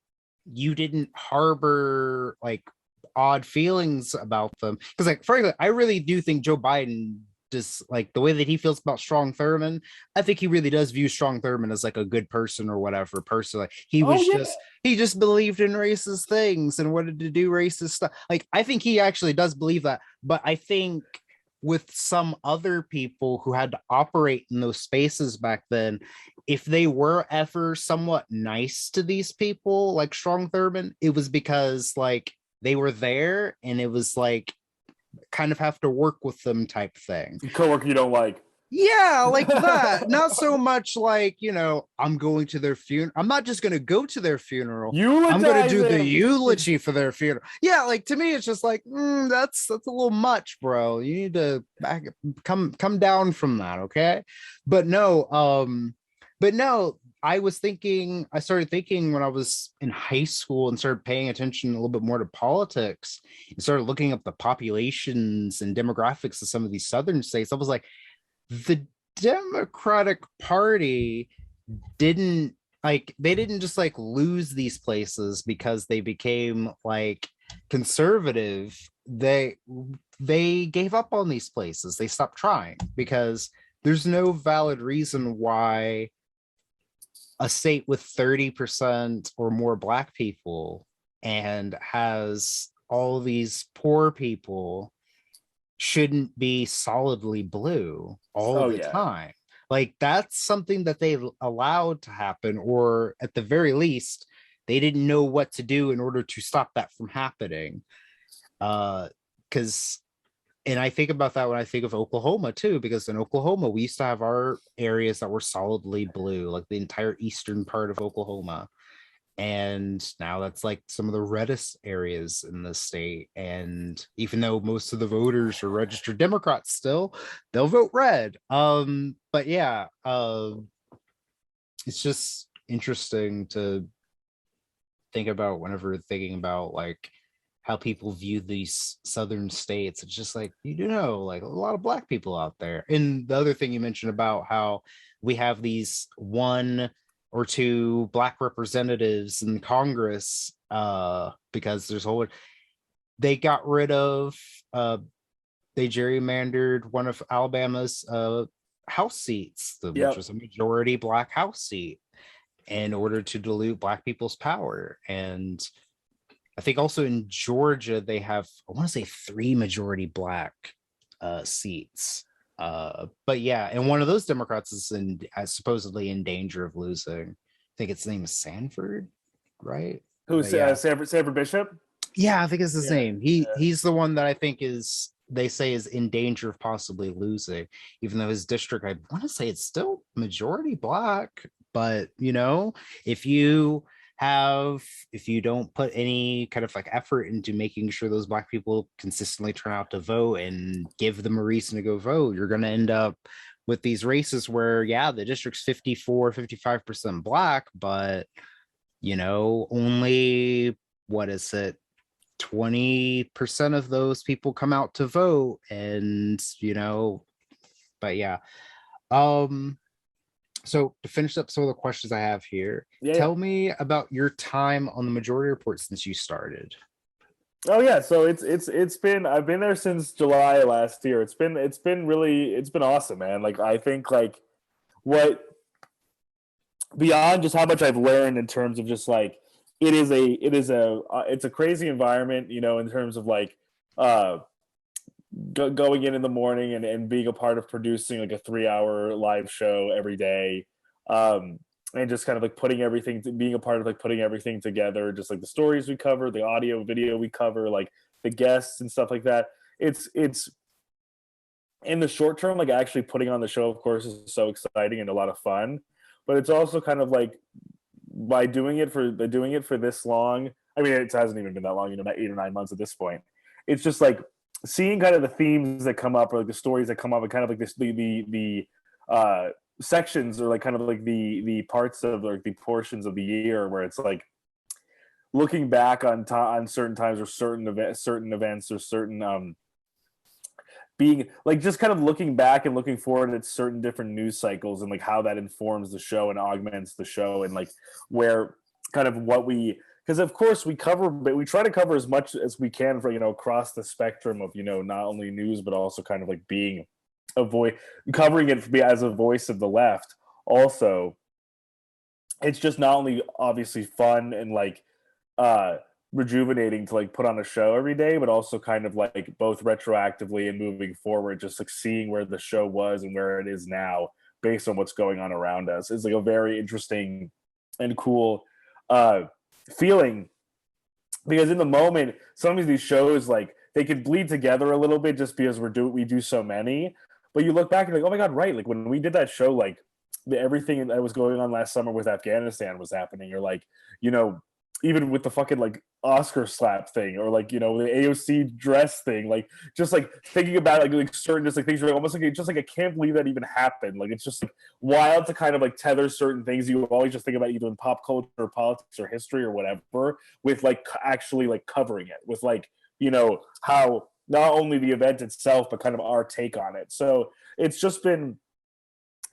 you didn't harbor like odd feelings about them, because like frankly, I really do think Joe Biden, just like the way that he feels about Strong Thurmond, I think he really does view Strong Thurmond as like a good person or whatever. Personally, Oh yeah. he just believed in racist things and wanted to do racist stuff. Like I think he actually does believe that, but I think with some other people who had to operate in those spaces back then, if they were ever somewhat nice to these people like Strong Thurmond, it was because like they were there and it was like kind of have to work with them type thing. Coworker you don't like. Yeah, like that. Not so much like, I'm going to their funeral. I'm not just going to go to their funeral. I'm going to do the Eulogizing. eulogy for their funeral. Yeah, like to me, it's just like, that's a little much, bro. You need to come down from that, okay? But no, I started thinking when I was in high school and started paying attention a little bit more to politics and started looking up the populations and demographics of some of these southern states. I was like, the Democratic Party didn't they didn't just like lose these places because they became like conservative. They gave up on these places. They stopped trying because there's no valid reason why a state with 30% or more black people and has all these poor people shouldn't be solidly blue all Oh the yeah. time. Like that's something that they allowed to happen, or at the very least, they didn't know what to do in order to stop that from happening. Because and I think about that when I think of Oklahoma too, because in Oklahoma, we used to have our areas that were solidly blue, like the entire eastern part of Oklahoma. And now that's like some of the reddest areas in the state. And even though most of the voters are registered Democrats still, they'll vote red. But yeah, it's just interesting to think about whenever thinking about like how people view these southern states. It's just like, like a lot of black people out there. And the other thing you mentioned about how we have these one or two black representatives in Congress, because there's a whole, they got rid of they gerrymandered one of Alabama's house seats, which Yep. was a majority black house seat, in order to dilute black people's power. And I think also in Georgia, they have, I want to say 3 majority black seats. But yeah, and one of those Democrats is supposedly in danger of losing. I think its name is Sanford, right? Who's But yeah, Sanford Bishop? yeah, I think it's his Yeah. name. He's the one that I think is, they say, is in danger of possibly losing, even though his district, I want to say it's still majority black. But if you don't put any kind of like effort into making sure those black people consistently turn out to vote and give them a reason to go vote, you're going to end up with these races where, yeah, the district's 54-55% black, but only, what is it, 20% of those people come out to vote. And but yeah, so to finish up some of the questions I have here, Yeah. tell me about your time on the Majority Report since you started. Oh yeah, so it's been, I've been there since July last year. It's been awesome, man. Like I think like what beyond just how much I've learned in terms of just like it's a crazy environment, in terms of like uh going in the morning and being a part of producing like a 3-hour live show every day, and just kind of like being a part of like putting everything together, just like the stories we cover, the audio video we cover, like the guests and stuff like that. It's in the short term, like actually putting on the show, of course, is so exciting and a lot of fun. But it's also kind of like by doing it for this long. I mean, it hasn't even been that long, not 8 or 9 months at this point. It's just like seeing kind of the themes that come up or like the stories that come up and kind of like this the sections or like kind of like the parts of like the portions of the year where it's like looking back on certain times or certain events or certain being like just kind of looking back and looking forward at certain different news cycles and like how that informs the show and augments the show and like where kind of what we because of course we cover but we try to cover as much as we can for across the spectrum of not only news but also kind of like being a voice covering it as a voice of the left also. It's just not only obviously fun and like rejuvenating to like put on a show every day, but also kind of like both retroactively and moving forward, just like seeing where the show was and where it is now based on what's going on around us is like a very interesting and cool feeling, because in the moment some of these shows like they can bleed together a little bit just because we do so many, but you look back and like, oh my god, right, like when we did that show, like everything that was going on last summer with Afghanistan was happening, or like even with the fucking like Oscar slap thing, or like the AOC dress thing, like just like thinking about like certain just like things are like, almost like just like I can't believe that even happened. Like it's just like wild to kind of like tether certain things you always just think about either in pop culture or politics or history or whatever with like actually like covering it with like how not only the event itself but kind of our take on it. So it's been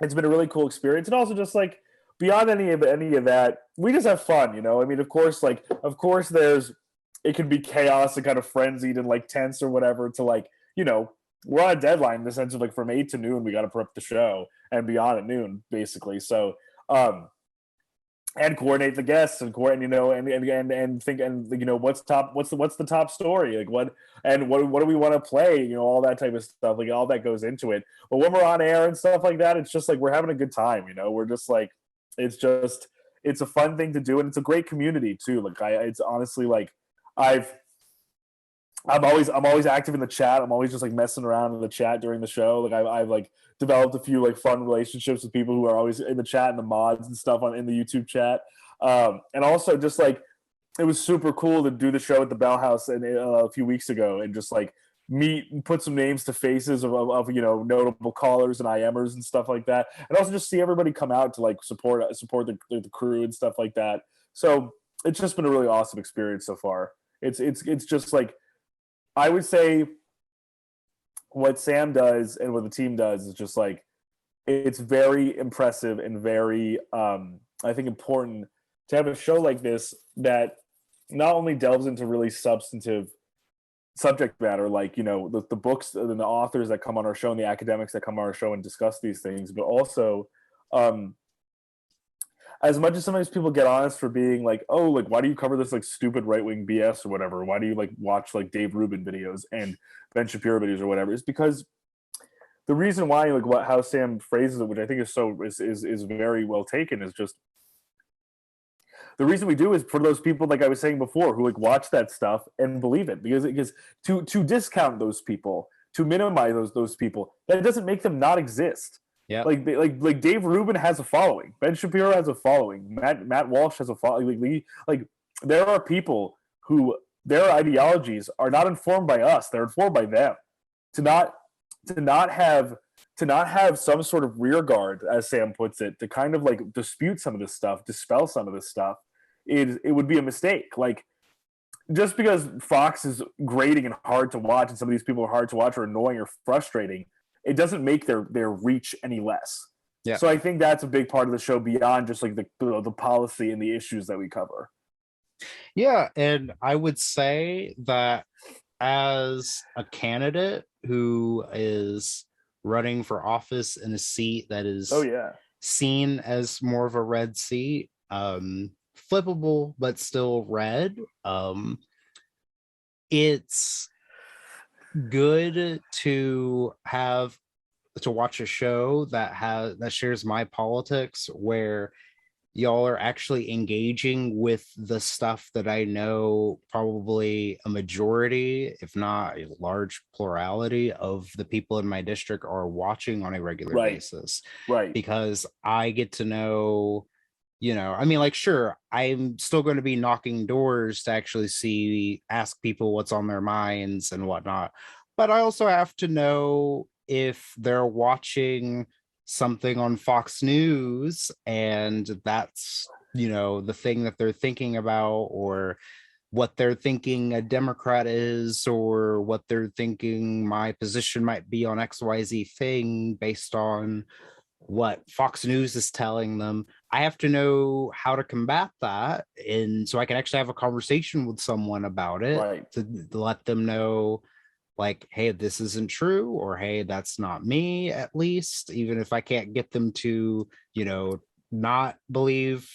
a really cool experience, and also just like beyond any of that, we just have fun, I mean, of course there's it can be chaos and kind of frenzied and like tense or whatever to like we're on a deadline in the sense of like from 8 to noon we got to prep the show and beyond at noon basically. So and coordinate the guests and coordinate and think and what's the top story, like what do we want to play, all that type of stuff, like all that goes into it. But when we're on air and stuff like that, it's just like we're having a good time, we're just like it's a fun thing to do, and it's a great community too. Like it's honestly like I'm always active in the chat. I'm always just like messing around in the chat during the show. Like I've like developed a few like fun relationships with people who are always in the chat and the mods and stuff in the YouTube chat. And also just like it was super cool to do the show at the Bell House a few weeks ago and just like meet and put some names to faces of notable callers and IMers and stuff like that, and also just see everybody come out to like support the crew and stuff like that. So it's just been a really awesome experience so far. It's just like I would say what Sam does and what the team does is just like it's very impressive and very I think important to have a show like this that not only delves into really substantive subject matter, like the books and the authors that come on our show and the academics that come on our show and discuss these things, but also as much as sometimes people get on us for being like, oh, like why do you cover this like stupid right-wing BS or whatever, why do you like watch like Dave Rubin videos and Ben Shapiro videos or whatever, is because the reason why, like how Sam phrases it, which I think is very well taken, is just the reason we do is for those people, like I was saying before, who like watch that stuff and believe it, because to discount those people, to minimize those people, that doesn't make them not exist. Yeah, like Dave Rubin has a following, Ben Shapiro has a following, Matt Walsh has a following. Like there are people who their ideologies are not informed by us; they're informed by them. To not have some sort of rear guard, as Sam puts it, to kind of like dispute some of this stuff, dispel some of this stuff, it would be a mistake. Like just because Fox is grating and hard to watch, and some of these people are hard to watch or annoying or frustrating, it doesn't make their reach any less. yeah. So I think that's a big part of the show beyond just like the policy and the issues that we cover. Yeah, and I would say that as a candidate who is running for office in a seat that is seen as more of a red seat, flippable but still red, it's good to watch a show that shares my politics, where y'all are actually engaging with the stuff that I know probably a majority, if not a large plurality of the people in my district are watching on a regular Right. basis, Right. because I get to know, I mean, like, sure, I'm still going to be knocking doors to actually ask people what's on their minds and whatnot. But I also have to know if they're watching something on Fox News and that's, the thing that they're thinking about, or what they're thinking a Democrat is, or what they're thinking my position might be on XYZ thing based on what Fox News is telling them. I have to know how to combat that. And so I can actually have a conversation with someone about it Right. to let them know, like, hey, this isn't true, or hey, that's not me, at least, even if I can't get them to, not believe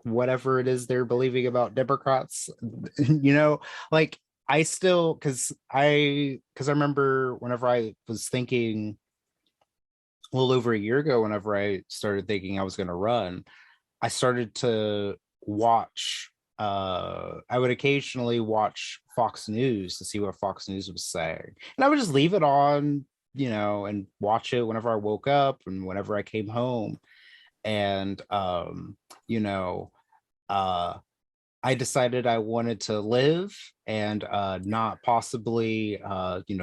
whatever it is they're believing about Democrats, like, I still, because I remember whenever I was thinking a little over a year ago, whenever I started thinking I was going to run, I started to watch, I would occasionally watch Fox News to see what Fox News was saying. And I would just leave it on, and watch it whenever I woke up and whenever I came home. And, you know, uh, I decided I wanted to live and not possibly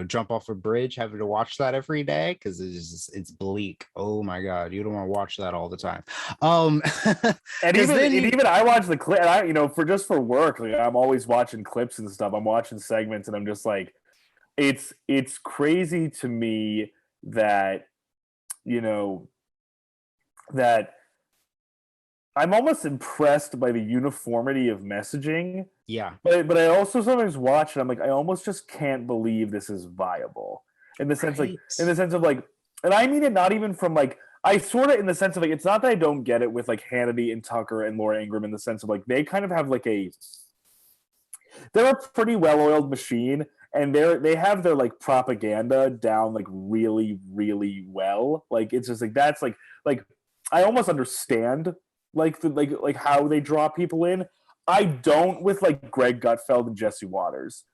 jump off a bridge having to watch that every day, because it's bleak. Oh my god, you don't want to watch that all the time. And Because even then and even I watch the clip, and for work, like I'm always watching clips and stuff. I'm watching segments, and I'm just like, it's crazy to me that you know that I'm almost impressed by the uniformity of messaging, yeah, but I also sometimes watch and I'm like, I almost just can't believe this is viable right. in the sense of like, and I mean it not even from like, I sort of in the sense of like, it's not that I don't get it with like Hannity and Tucker and Laura Ingraham in the sense of like they kind of have like they're a pretty well-oiled machine, and they have their like propaganda down like really really well. Like it's just like that's like I almost understand like like how they draw people in. I don't with like Greg Gutfeld and Jesse Waters.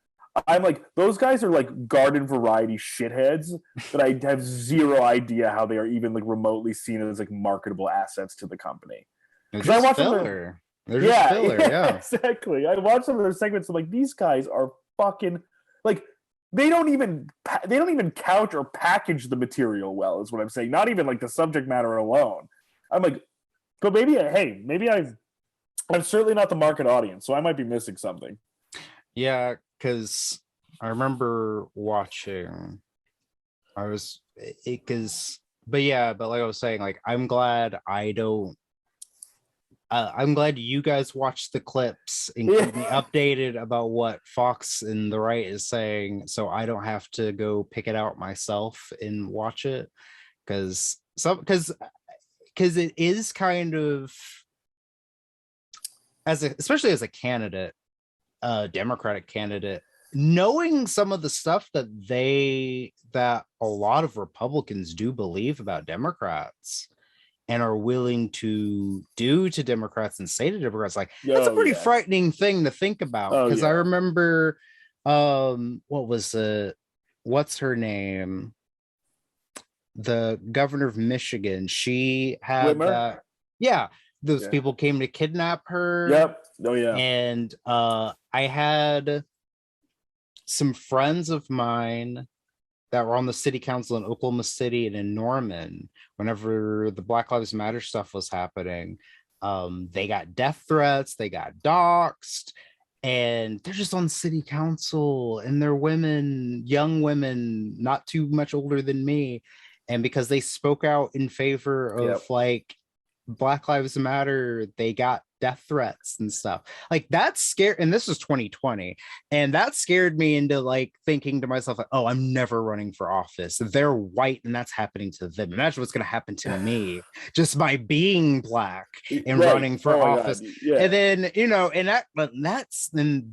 I'm like those guys are like garden variety shitheads that I have zero idea how they are even like remotely seen as like marketable assets to the company. They're Because I just watch them. filler. They're just Yeah, filler. yeah, Yeah. exactly. I watch some of their segments. I'm like, these guys are fucking like they don't even couch or package the material well. Is what I'm saying. Not even like the subject matter alone. I'm like, but maybe hey, maybe I'm certainly not the market audience, so I might be missing something. Yeah, because I remember watching. I was because, but yeah, but like I was saying, like I'm glad I don't. I'm glad you guys watch the clips and keep me Yeah, updated about what Fox and the right is saying, so I don't have to go pick it out myself and watch it. Because it is kind of, especially as a candidate, Democratic candidate, knowing some of the stuff that a lot of Republicans do believe about Democrats and are willing to do to Democrats and say to Democrats, like, that's a oh pretty yeah, frightening thing to think about. oh Because I yeah. remember, what was what's her name? The governor of Michigan. She had Whitmer. that. Yeah, those Yeah. people came to kidnap her, Yep. Oh yeah. and I had some friends of mine that were on the city council in Oklahoma City and in Norman whenever the Black Lives Matter stuff was happening. They got death threats, they got doxxed, and they're just on city council, and they're women, young women, not too much older than me. And because they spoke out in favor of Yep. like Black Lives Matter, they got death threats and stuff. Like that's scary. And this was 2020. And that scared me into like thinking to myself, like, oh, I'm never running for office. They're white and that's happening to them. Imagine what's going to happen to me just by being black and Right. running for Oh my god. office. And Yeah. then,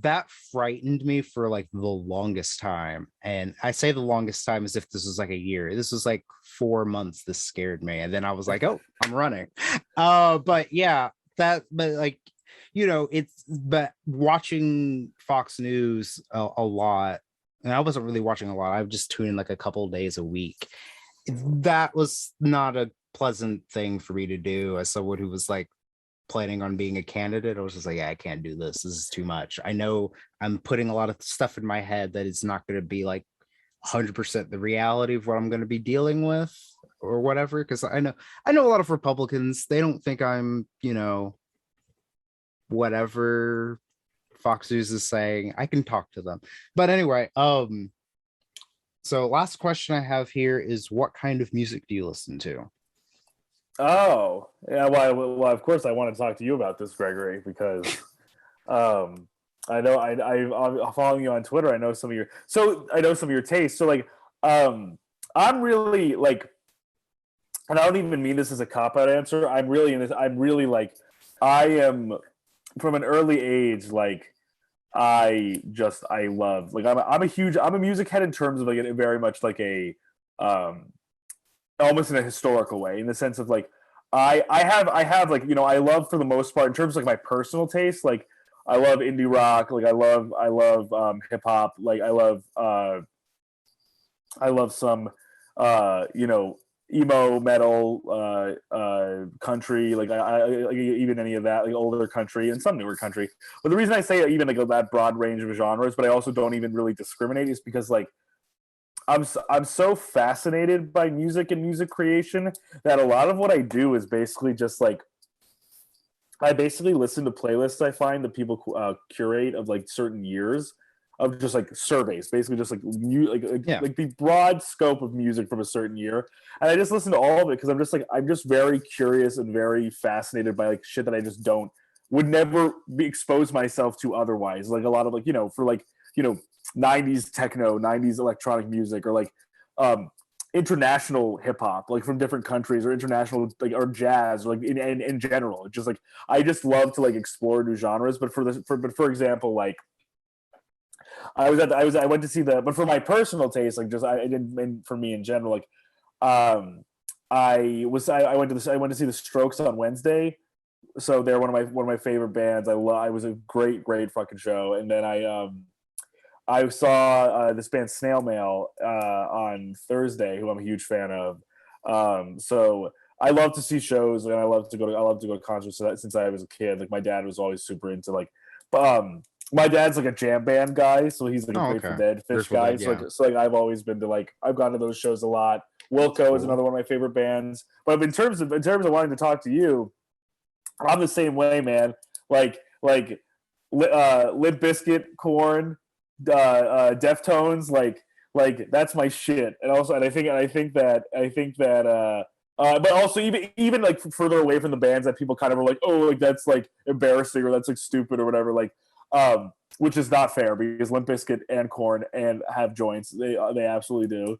that frightened me for like the longest time. And I say the longest time as if this was like a year. This was like 4 months. This scared me. And then I was like, oh, I'm running. But yeah, that, but like, but watching Fox News a lot, and I wasn't really watching a lot. I would just tune in like a couple of days a week. That was not a pleasant thing for me to do as someone who was like planning on being a candidate. I was just like, yeah, I can't do this. This is too much. I know I'm putting a lot of stuff in my head that it's not going to be like 100% the reality of what I'm going to be dealing with or whatever. Because I know a lot of Republicans, they don't think I'm, whatever Fox News is saying. I can talk to them. But anyway, so last question I have here is, what kind of music do you listen to? Oh, yeah. Well, of course, I want to talk to you about this, Gregory, because I know I'm following you on Twitter. I know some of your tastes. So like, I'm really like, and I don't even mean this as a cop-out answer. I'm really in this. I'm really like, I am from an early age. Like, I love, like, I'm a music head in terms of like very much like a almost in a historical way, in the sense of like I have like, I love, for the most part, in terms of like my personal taste, like I love indie rock, like I love hip hop, like I love some emo metal, country, like I even any of that, like older country and some newer country. But the reason I say even like that broad range of genres, but I also don't even really discriminate, is because like I'm so fascinated by music and music creation that a lot of what I do is basically just like, I basically listen to playlists I find that people curate of like certain years, of just like surveys, basically just like like the broad scope of music from a certain year, and I just listen to all of it because I'm just very curious and very fascinated by like shit that I just would never be expose myself to otherwise. Like a lot of like, for like, 90s techno, 90s electronic music, or like international hip hop, like from different countries, or international, like, or jazz, or like in general. It's just like, I just love to like explore new genres. But for example, like I went to see but for my personal taste, like just I didn't, for me in general, like I went to see the Strokes on Wednesday. So they're one of my favorite bands. I was a great fucking show. And then I saw this band Snail Mail on Thursday, who I'm a huge fan of. So I love to see shows, and I love to go to concerts since I was a kid. Like my dad was always super into like, my dad's like a jam band guy, so he's like a Grateful Dead, Fish guy. Dead, yeah. So like I've always been to like, I've gone to those shows a lot. Wilco is another one of my favorite bands. But in terms of wanting to talk to you, I'm the same way, man. Like Limp Bizkit, Korn, Deftones, like that's my shit. And also, and I think that but also even like further away from the bands that people kind of are like, oh, like that's like embarrassing, or that's like stupid or whatever, like which is not fair, because Limp Bizkit and Korn and have joints. They absolutely do.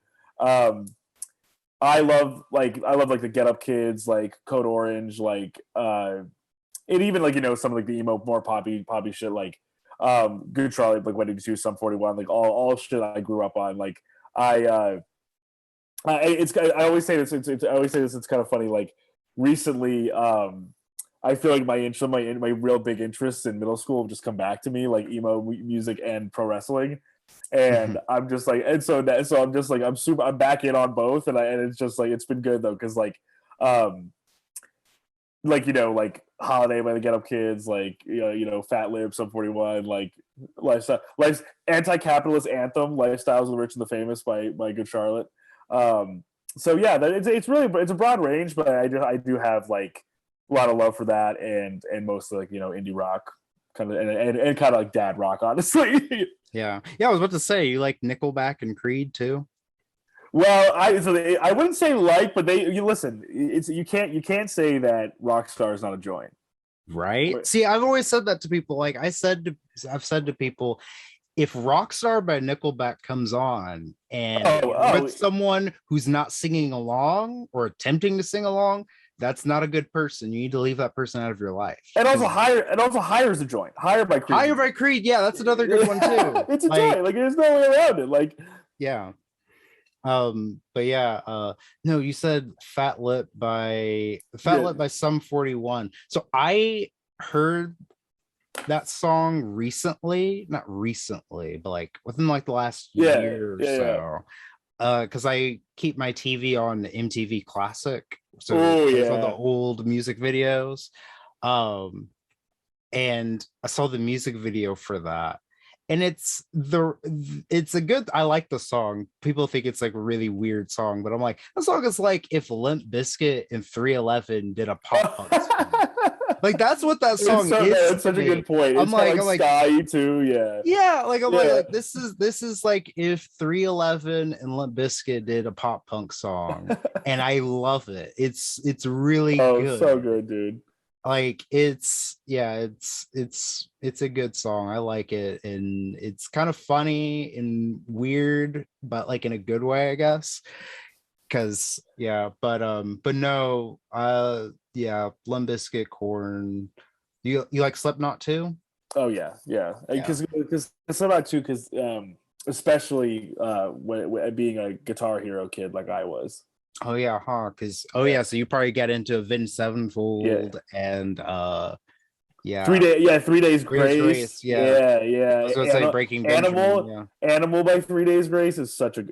I love like the Get Up Kids, like Code Orange, like and even like, some of like the emo, more poppy shit, like Good Charlie, like Wendy 2, Sum 41, like all shit I grew up on. Like I always say this. It's kind of funny. Like recently, I feel like my real big interests in middle school have just come back to me, like emo music and pro wrestling. And I'm just like, and so I'm just like, I'm back in on both, and it's just like, it's been good though, because like like Holiday by the Get Up Kids, like Fat Lip, Sum 41, like life's anti-capitalist anthem, Lifestyles of the Rich and the Famous by Good Charlotte. So yeah, it's a broad range, but I do have like a lot of love for that, and mostly like indie rock kind of, and kind of like dad rock, honestly. Yeah, I was about to say, you like Nickelback and Creed too. Well, I wouldn't say like, but you listen. You can't say that Rockstar is not a joint, right? See, I've always said that to people. Like I've said to people, if Rockstar by Nickelback comes on and with someone who's not singing along or attempting to sing along, that's not a good person. You need to leave that person out of your life. And also Hire's a joint. Hire by Creed. Yeah, that's another good one too. It's a joint. Like there's no way around it. Like yeah. But yeah, no, you said Fat Yeah, Lip by Sum 41. So I heard that song recently, not recently, but like within like the last yeah, year or yeah. so. Because I keep my TV on MTV Classic, so Oh those are the yeah. old music videos. Um, and I saw the music video for that. And it's a good, I like the song. People think it's like a really weird song, but I'm like, the song is like if Limp Bizkit and 311 did a pop punk song. Like that's what that It's song so no, is it's to such a me. good point. I'm It's kind of like, like I'm like, Sky too. Yeah, yeah, yeah. like this is like if 311 and Limp Bizkit did a pop punk song, and I love it. It's really Oh, so good. good, dude. Like it's yeah, it's a good song. I like it, and it's kind of funny and weird, but like in a good way, I guess. Because yeah, but no, yeah, Limp Bizkit, Corn. You like Slipknot too? Oh yeah, yeah. Yeah. Because it's about too. Because especially when being a Guitar Hero kid like I was. Oh yeah, huh? Because oh Yeah, yeah, so you probably get into Avenged yeah. Sevenfold and yeah, 3 days Grace grace. Grace. Yeah, Yeah, I yeah. was gonna say Breaking Benjamin. Animal, Yeah, Animal by 3 days grace is such a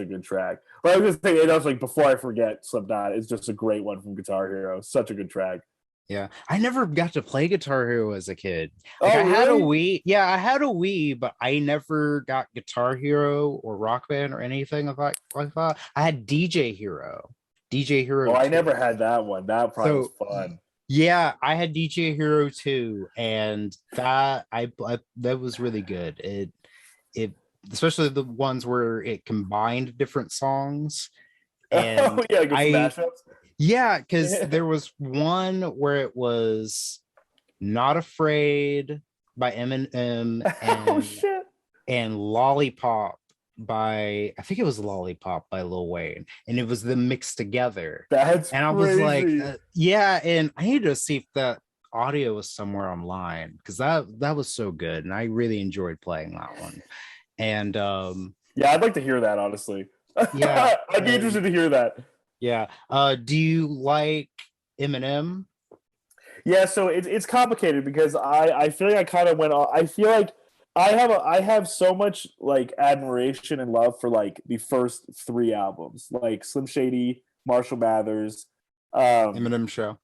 good track. But I was gonna say, and I was like, before I forget, Slipknot is just a great one from Guitar Hero. Such a good track. yeah. I never got to play Guitar Hero as a kid. Like Oh I had a really? Wii. Yeah, I had a Wii, but I never got Guitar Hero or Rock Band or anything like that. I had DJ Hero, DJ Oh, Hero I 2. never had that one. That probably was So fun. yeah, I had DJ Hero 2, and I that was really good. It especially the ones where it combined different songs. Oh And yeah, good for I mashups. yeah, because Yeah. there was one where it was Not Afraid by Eminem Oh shit. and Lollipop by I think it was Lollipop by Lil Wayne, and it was them mixed together. That's And I was like, crazy. yeah, and I need to see if that audio was somewhere online because that was so good, and I really enjoyed playing that one. And Yeah, I'd like to hear that honestly. yeah, I'd be and interested to hear that. yeah. Do you like Eminem? Yeah, so it's complicated because I feel like I kind of went off. I feel like I have so much like admiration and love for like the first three albums, like Slim Shady, Marshall Mathers, um, Eminem show.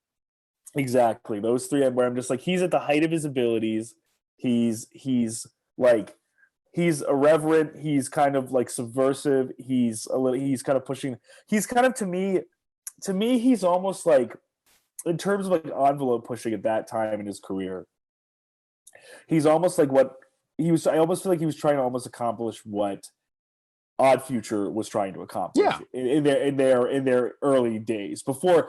exactly those three. Where I'm just like he's at the height of his abilities. He's like he's irreverent. He's kind of like subversive. He's kind of pushing. He's kind of to me he's almost like in terms of like envelope pushing at that time in his career, he's almost like what he was. I almost feel like he was trying to almost accomplish what Odd Future was trying to accomplish Yeah, in their early days. Before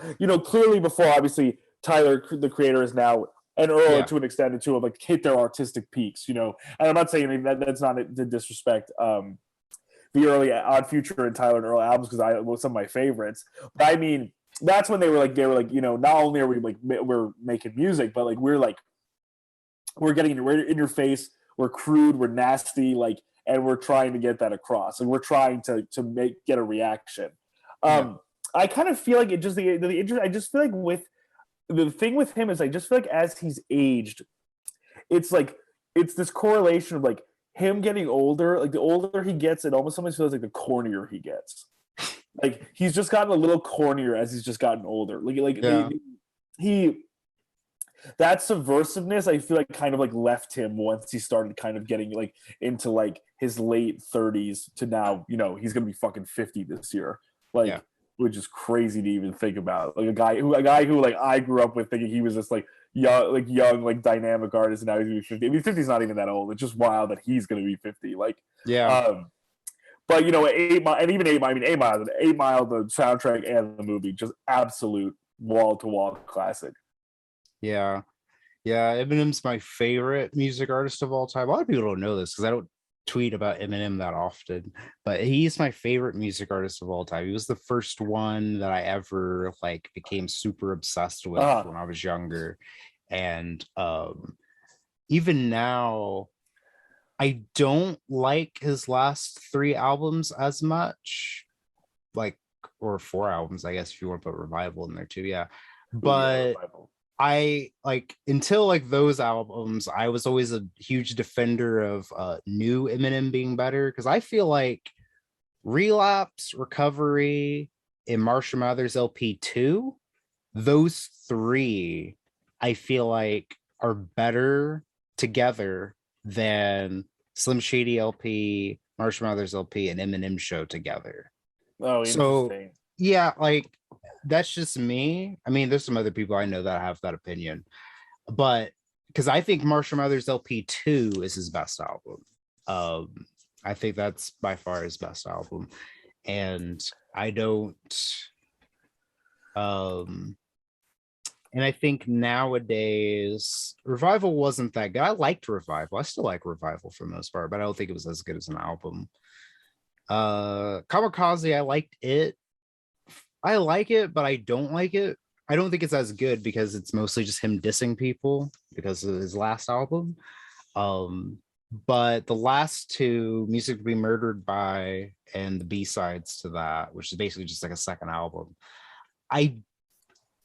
clearly before obviously Tyler the creator is now and Earl yeah, to an extent too have like hit their artistic peaks. And I'm not saying that's not to disrespect the early Odd Future and Tyler and Earl albums because I was some of my favorites. But I mean that's when they were like not only are we like we're making music but like we're getting we're in your face, we're crude, we're nasty, like, and we're trying to get that across, and we're trying to get a reaction. yeah, I kind of feel like it just the interest. I just feel like with the thing with him is I just feel like as he's aged, it's like it's this correlation of like him getting older. Like the older he gets, it almost sometimes feels like the cornier he gets. Like he's just gotten a little cornier as he's just gotten older. yeah, He that subversiveness I feel like kind of like left him once he started kind of getting like into like his late 30s to now he's gonna be fucking 50 this year, yeah, like, which is crazy to even think about, like a guy who like I grew up with thinking he was just like young like dynamic artist, and now he's gonna be 50. I mean 50's not even that old. It's just wild that he's gonna be 50, like, yeah, um but 8 Mile, and even 8 Mile, I mean 8 Mile, the soundtrack and the movie, just absolute wall to wall classic. yeah. Yeah, Eminem's my favorite music artist of all time. A lot of people don't know this because I don't tweet about Eminem that often, but he's my favorite music artist of all time. He was the first one that I ever like became super obsessed with uh when I was younger. And even now, I don't like his last three albums as much. like, or 4 albums, I guess, if you want to put Revival in there too. Yeah. Ooh, yeah, But Revival. I like until like those albums, I was always a huge defender of new Eminem being better because I feel like Relapse, Recovery, and Marshall Mathers LP 2, those three, I feel like are better together than Slim Shady LP, Marshall Mathers LP, and Eminem Show together. Oh, So interesting. yeah, like that's just me. I mean, there's some other people I know that have that opinion, but because I think Marshall Mathers LP 2 is his best album. Um, I think that's by far his best album. And I don't um and I think nowadays Revival wasn't that good. I liked Revival. I still like Revival for the most part, but I don't think it was as good as an album. Kamikaze, I liked it. I like it, but I don't like it. I don't think it's as good because it's mostly just him dissing people because of his last album. Um, but the last two, Music to Be Murdered By and the B-sides to that, which is basically just like a second album, I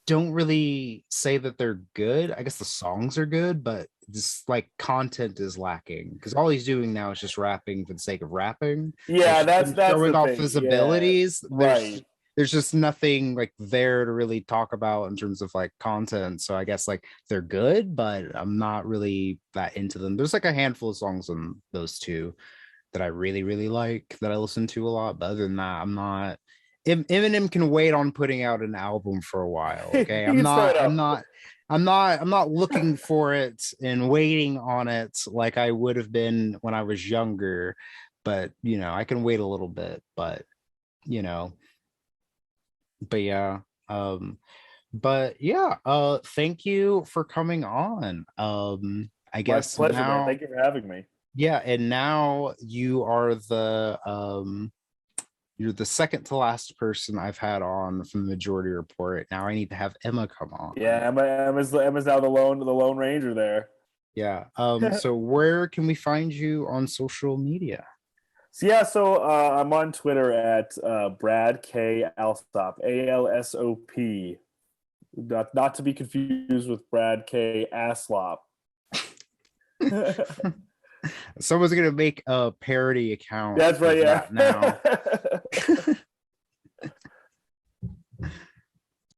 don't really say that they're good. I guess the songs are good, but this like content is lacking because all he's doing now is just rapping for the sake of rapping. Like Yeah, that's showing the off thing. his Yeah, abilities. right. There's just nothing like there to really talk about in terms of like content. So I guess like they're good, but I'm not really that into them. There's like a handful of songs on those two that I really, really like that I listen to a lot. But other than that, I'm not. Eminem can wait on putting out an album for a while. Okay, You can throw it up. I'm not looking for it and waiting on it like I would have been when I was younger. But you know, I can wait a little bit. But you know, but yeah. But yeah, thank you for coming on. I My guess pleasure, man. now, Thank you for having me. yeah, and now you are the you're the second to last person I've had on from the Majority Report. Now I need to have Emma come on. Yeah, Emma's now the lone ranger there. Yeah. So where can we find you on social media? So I'm on Twitter at Brad K Alsop, ALSOP, not to be confused with Brad K Aslop. Someone's gonna make a parody account That's for right, yeah. that now.